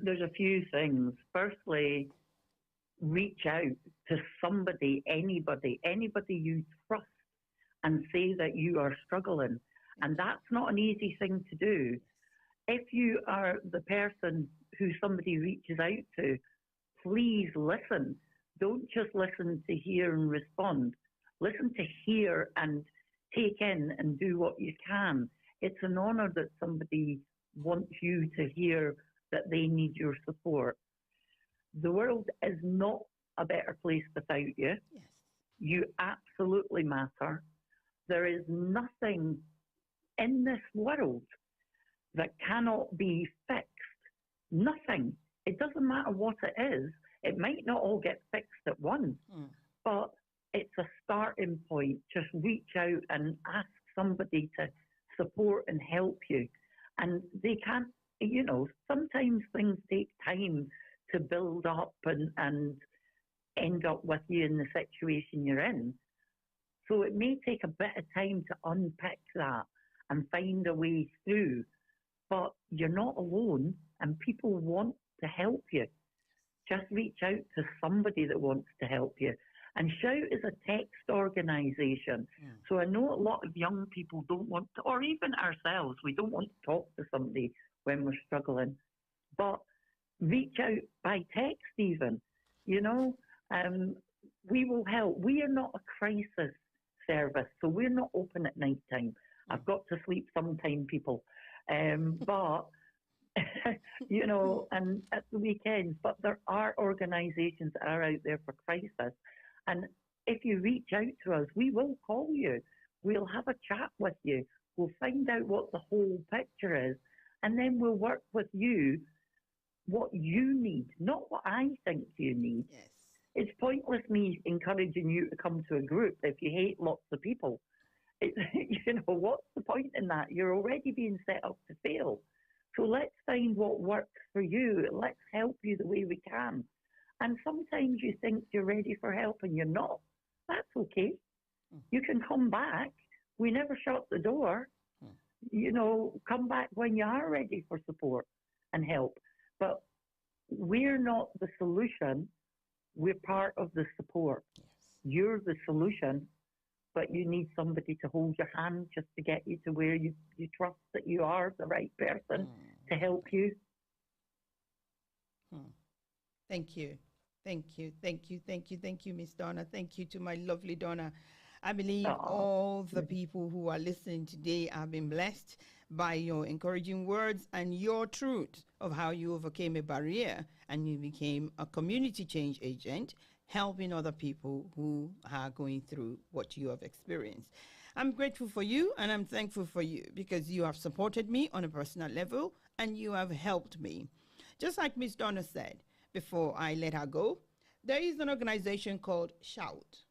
There's a few things. Firstly, reach out to somebody, anybody you trust, and say that you are struggling. And that's not an easy thing to do. If you are the person who somebody reaches out to, please listen. Don't just listen to hear and respond. Listen to hear and take in and do what you can. It's an honor that somebody wants you to hear that they need your support. The world is not a better place without you.
Yes.
You absolutely matter. There is nothing in this world that cannot be fixed. Nothing. It doesn't matter what it is. It might not all get fixed at once, but it's a starting point. Just reach out and ask somebody to support and help you. And they can't, sometimes things take time to build up and end up with you in the situation you're in. So it may take a bit of time to unpick that and find a way through. But you're not alone, and people want to help you. Just reach out to somebody that wants to help you. And Shout is a text organisation. So I know a lot of young people don't want to, or even ourselves, we don't want to talk to somebody when we're struggling. But reach out by text even, we will help. We are not a crisis service, so we're not open at night time. I've got to sleep sometime, people. But, you know, and at the weekends, but there are organisations that are out there for crisis. And if you reach out to us, we will call you. We'll have a chat with you. We'll find out what the whole picture is. And then we'll work with you what you need, not what I think you need.
Yes.
It's pointless me encouraging you to come to a group if you hate lots of people. You know, what's the point in that? You're already being set up to fail. So let's find what works for you. Let's help you the way we can. And sometimes you think you're ready for help and you're not. That's okay. You can come back. We never shut the door. You know, come back when you are ready for support and help. But we're not the solution. We're part of the support.
Yes.
You're the solution, but you need somebody to hold your hand just to get you to where you trust that you are the right person to help you.
Thank you. Thank you. Thank you. Thank you. Thank you, Miss Donna. Thank you to my lovely Donna. I believe all the people who are listening today have been blessed by your encouraging words and your truth of how you overcame a barrier and you became a community change agent, helping other people who are going through what you have experienced. I'm grateful for you and I'm thankful for you because you have supported me on a personal level and you have helped me. Just like Miss Donna said before I let her go, there is an organization called Shout.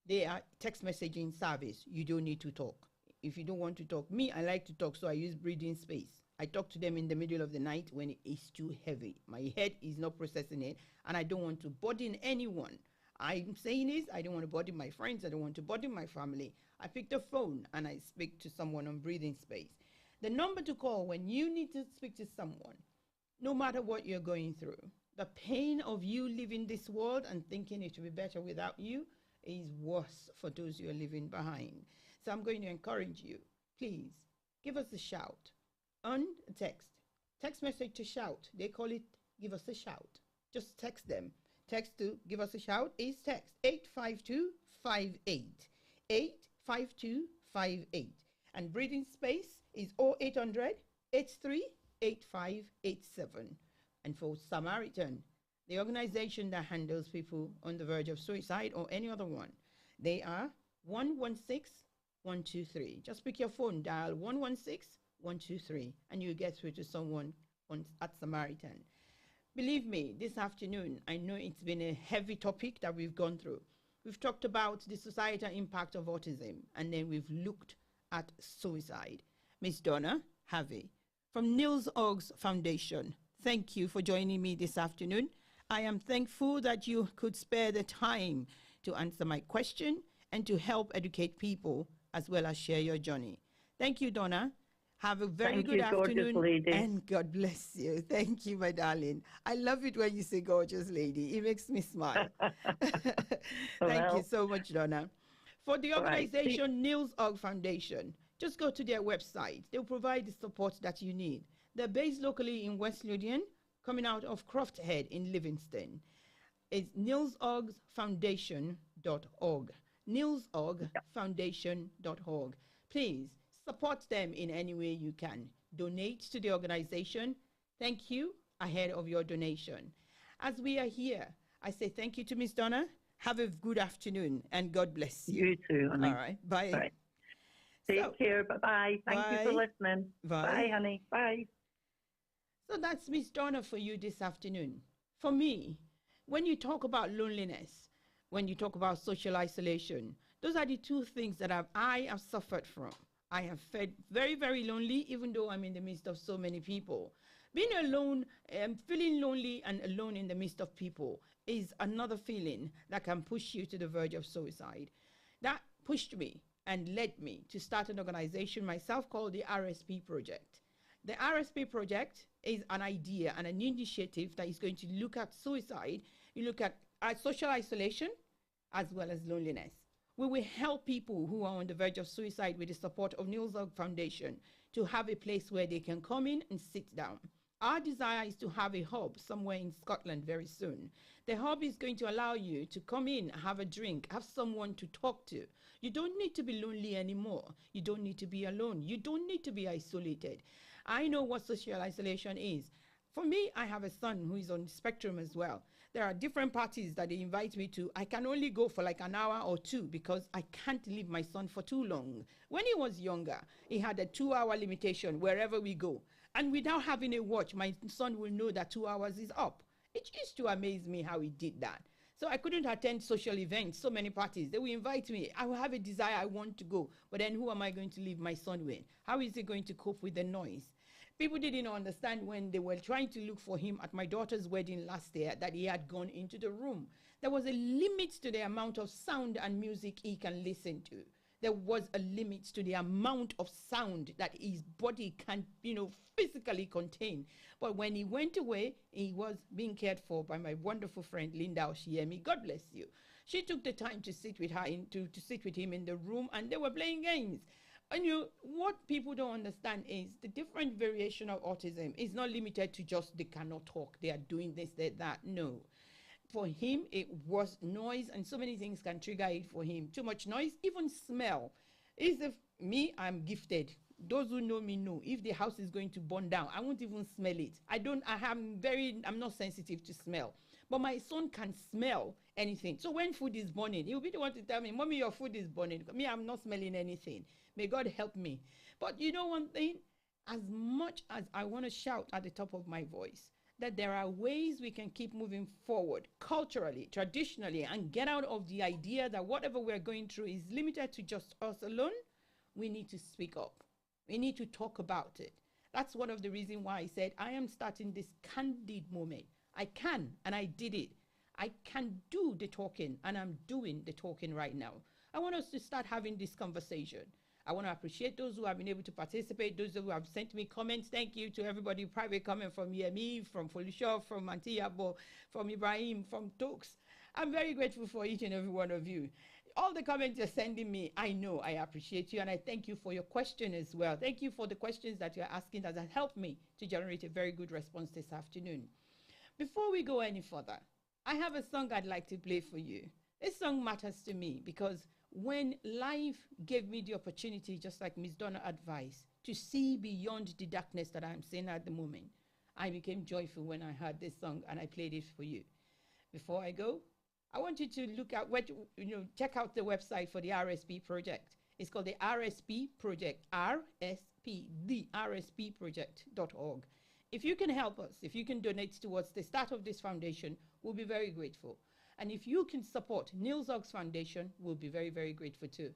They are text messaging service. You don't need to talk. If you don't want to talk, me, I like to talk, so I use breathing space. I talk to them in the middle of the night when it is too heavy. My head is not processing it, and I don't want to burden anyone. I'm saying this, I don't want to burden my friends. I don't want to burden my family. I pick the phone, and I speak to someone on breathing space. The number to call when you need to speak to someone, no matter what you're going through, the pain of you leaving this world and thinking it will be better without you is worse for those you are leaving behind. So I'm going to encourage you, please give us a shout on a text message to Shout. They call it give us a shout. Just text them. Text to give us a shout is text 85258 85258, and breathing space is 0800 83 8587. And for Samaritan, the organization that handles people on the verge of suicide or any other one, they are 116123. Just pick your phone, dial 116123, and you get through to someone at Samaritan. Believe me, this afternoon, I know it's been a heavy topic that we've gone through. We've talked about the societal impact of autism, and then we've looked at suicide. Miss Donna Harvey from Niels Oggs Foundation, thank you for joining me this afternoon. I am thankful that you could spare the time to answer my question and to help educate people as well as share your journey. Thank you, Donna. Have a very good afternoon.
Lady.
And God bless you. Thank you, my darling. I love it when you say gorgeous lady. It makes me smile. Thank you so much, Donna. For the organization Niels Ogg Foundation, just go to their website. They'll provide the support that you need. They're based locally in West Lothian, coming out of Croft Head in Livingston. It's nielsoggsfoundation.org. nielsoggsfoundation.org. Please support them in any way you can. Donate to the organization. Thank you ahead of your donation. As we are here, I say thank you to Miss Donna. Have a good afternoon and God bless you.
You too, honey.
All right. Bye.
All right. Take care. Bye-bye. Thank you for listening. Bye, honey. Bye.
So that's Miss Donna for you this afternoon. For me, when you talk about loneliness, when you talk about social isolation, those are the two things that I have suffered from. I have felt very, very lonely, even though I'm in the midst of so many people. Being alone, feeling lonely and alone in the midst of people is another feeling that can push you to the verge of suicide. That pushed me and led me to start an organization myself called the RSP Project. The RSP Project is an idea and an initiative that is going to look at suicide, you look at social isolation as well as loneliness. We will help people who are on the verge of suicide with the support of Niels Ogg Foundation to have a place where they can come in and sit down Our desire is to have a hub somewhere in Scotland very soon. The hub is going to allow you to come in, have a drink, have someone to talk to. You don't need to be lonely anymore. You don't need to be alone. You don't need to be isolated. I know what social isolation is. For me, I have a son who is on spectrum as well. There are different parties that they invite me to. I can only go for like an hour or two because I can't leave my son for too long. When he was younger, he had a 2-hour limitation wherever we go. And without having a watch, my son will know that 2 hours is up. It used to amaze me how he did that. So I couldn't attend social events, so many parties. They will invite me. I will have a desire, I want to go. But then who am I going to leave my son with? How is he going to cope with the noise? People didn't understand when they were trying to look for him at my daughter's wedding last year that he had gone into the room. There was a limit to the amount of sound and music he can listen to. There was a limit to the amount of sound that his body can, physically contain. But when he went away, he was being cared for by my wonderful friend Linda Oshiemi. God bless you. She took the time to sit with her to sit with him in the room, and they were playing games. And what people don't understand is the different variation of autism is not limited to just they cannot talk, they are doing this, that. No. For him, it was noise, and so many things can trigger it for him. Too much noise, even smell. I'm gifted. Those who know me know if the house is going to burn down, I won't even smell it. I'm not sensitive to smell. But my son can smell anything. So when food is burning, he'll be the one to tell me, Mommy, your food is burning. Me, I'm not smelling anything. May God help me. But you know one thing? As much as I want to shout at the top of my voice that there are ways we can keep moving forward culturally, traditionally, and get out of the idea that whatever we're going through is limited to just us alone, we need to speak up. We need to talk about it. That's one of the reasons why I said I am starting this candid moment. I can, and I did it. I can do the talking, and I'm doing the talking right now. I want us to start having this conversation. I want to appreciate those who have been able to participate, those who have sent me comments. Thank you to everybody, private comment from Yemi, from Folisha, from Antiyabo, from Ibrahim, from Tokes. I'm very grateful for each and every one of you. All the comments you're sending me, I know I appreciate you, and I thank you for your question as well. Thank you for the questions that you're asking that has helped me to generate a very good response this afternoon. Before we go any further, I have a song I'd like to play for you. This song matters to me because when life gave me the opportunity, just like Miss Donna advised, to see beyond the darkness that I'm seeing at the moment, I became joyful when I heard this song and I played it for you. Before I go, I want you to look at check out the website for the RSP project. It's called the RSP Project, RSP, the RSP Project.org. If you can help us, if you can donate towards the start of this foundation, we'll be very grateful. And if you can support Niels Ogs Foundation, we'll be very, very grateful too.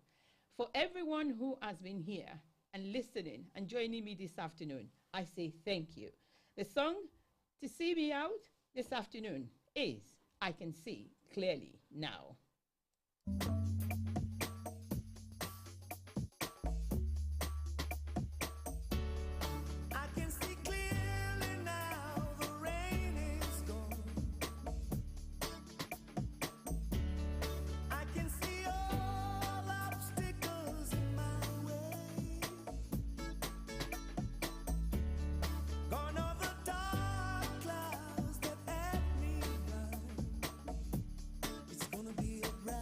For everyone who has been here and listening and joining me this afternoon, I say thank you. The song to see me out this afternoon is I Can See Clearly Now.
It's gonna be a bright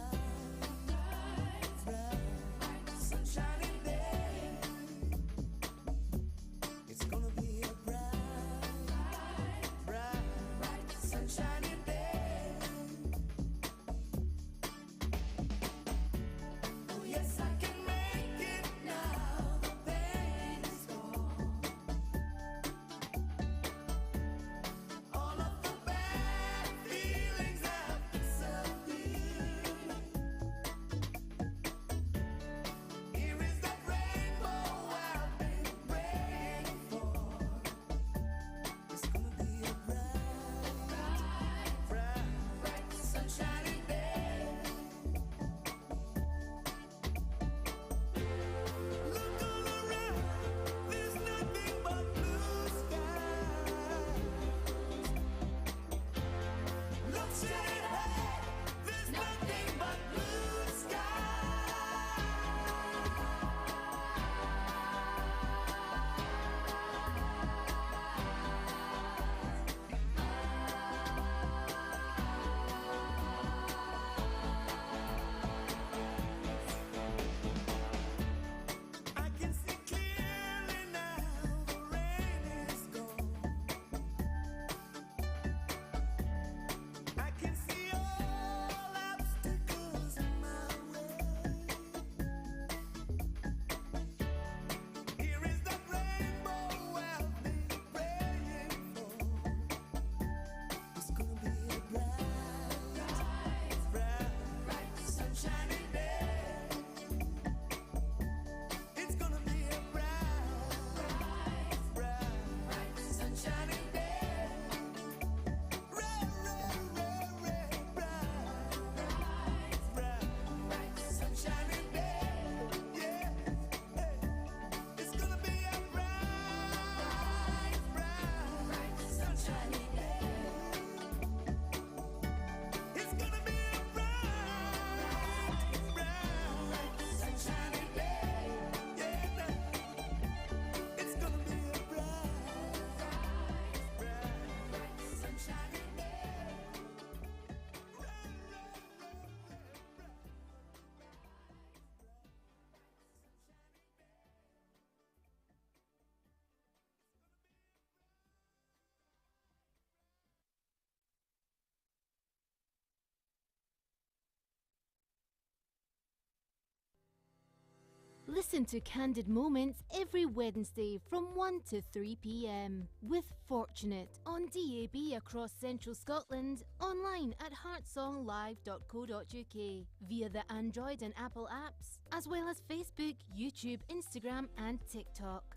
Listen to Candid Moments every Wednesday from 1 to 3 p.m. with Fortunate on DAB across Central Scotland, online at heartsonglive.co.uk, via the Android and Apple apps, as well as Facebook, YouTube, Instagram and TikTok.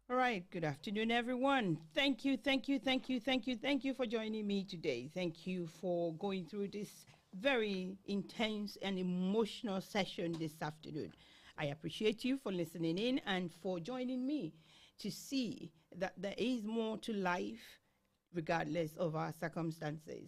All right, good afternoon, everyone. Thank you for joining me today. Thank you for going through this very intense and emotional session this afternoon. I appreciate you for listening in and for joining me to see that there is more to life regardless of our circumstances.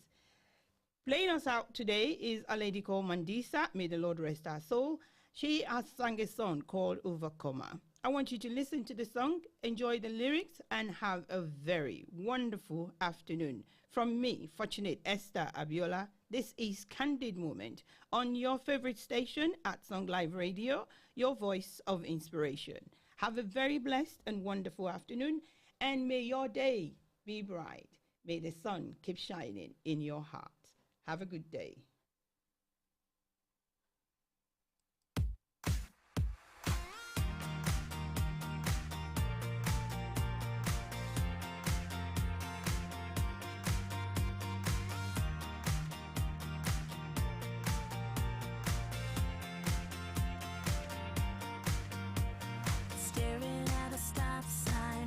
Playing us out today is a lady called Mandisa. May the Lord rest her soul. She has sung a song called Overcomer. I want you to listen to the song, enjoy the lyrics, and have a very wonderful afternoon. From me, Fortunate Esther Abiola, this is Candid Moment on your favorite station at Song Live Radio, your voice of inspiration. Have a very blessed and wonderful afternoon, and may your day be bright. May the sun keep shining in your heart. Have a good day.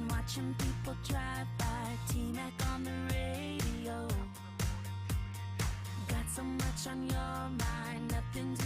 Watching people drive by, T-Mac on the radio. Got so much on your mind, nothing to